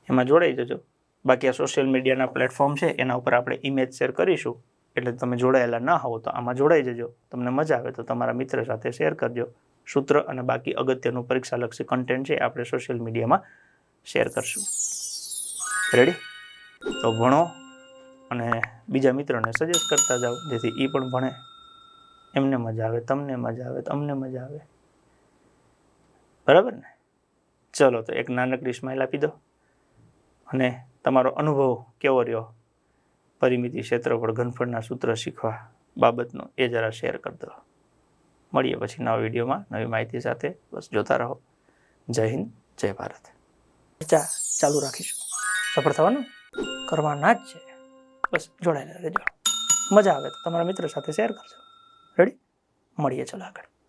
એમાં જોડાઈ જજો. બાકી આ સોશિયલ મીડિયાના પ્લેટફોર્મ છે એના ઉપર આપણે ઇમેજ શેર કરીશું, એટલે તમે જોડાયેલા ના હોવ તો આમાં જોડાઈ જજો. તમને મજા આવે તો તમારા મિત્ર સાથે શેર કરજો. સૂત્ર અને બાકી અગત્યનું પરીક્ષાલક્ષી કન્ટેન્ટ છે આપણે સોશિયલ મીડિયામાં શેર કરશું. રેડી? તો ભણો અને બીજા મિત્રોને સજેસ્ટ કરતા જાઓ, જેથી એ પણ ભણે. એમને મજા આવે, તમને મજા આવે, તમને મજા આવે. બરાબર ને? ચલો, તો એક નાનકડી સ્માઇલ આપી દો અને તમારો અનુભવ કેવો રહ્યો પરિમિતિ, ક્ષેત્રફળ, ઘનફળના સૂત્ર શીખવા બાબતનો એ જરા શેર કરી દો. મળીએ પછી નવા વિડીયોમાં નવી માહિતી સાથે. બસ જોતા રહો. જય હિન્દ, જય ભારત. ચાલુ રાખીશું. સફળ થવાનું કરવાના જ છે. બસ જોડાયેલા રહેજો. મજા આવે તો તમારા મિત્ર સાથે શેર કરજો. રેડી? મળીએ ચલો આગળ.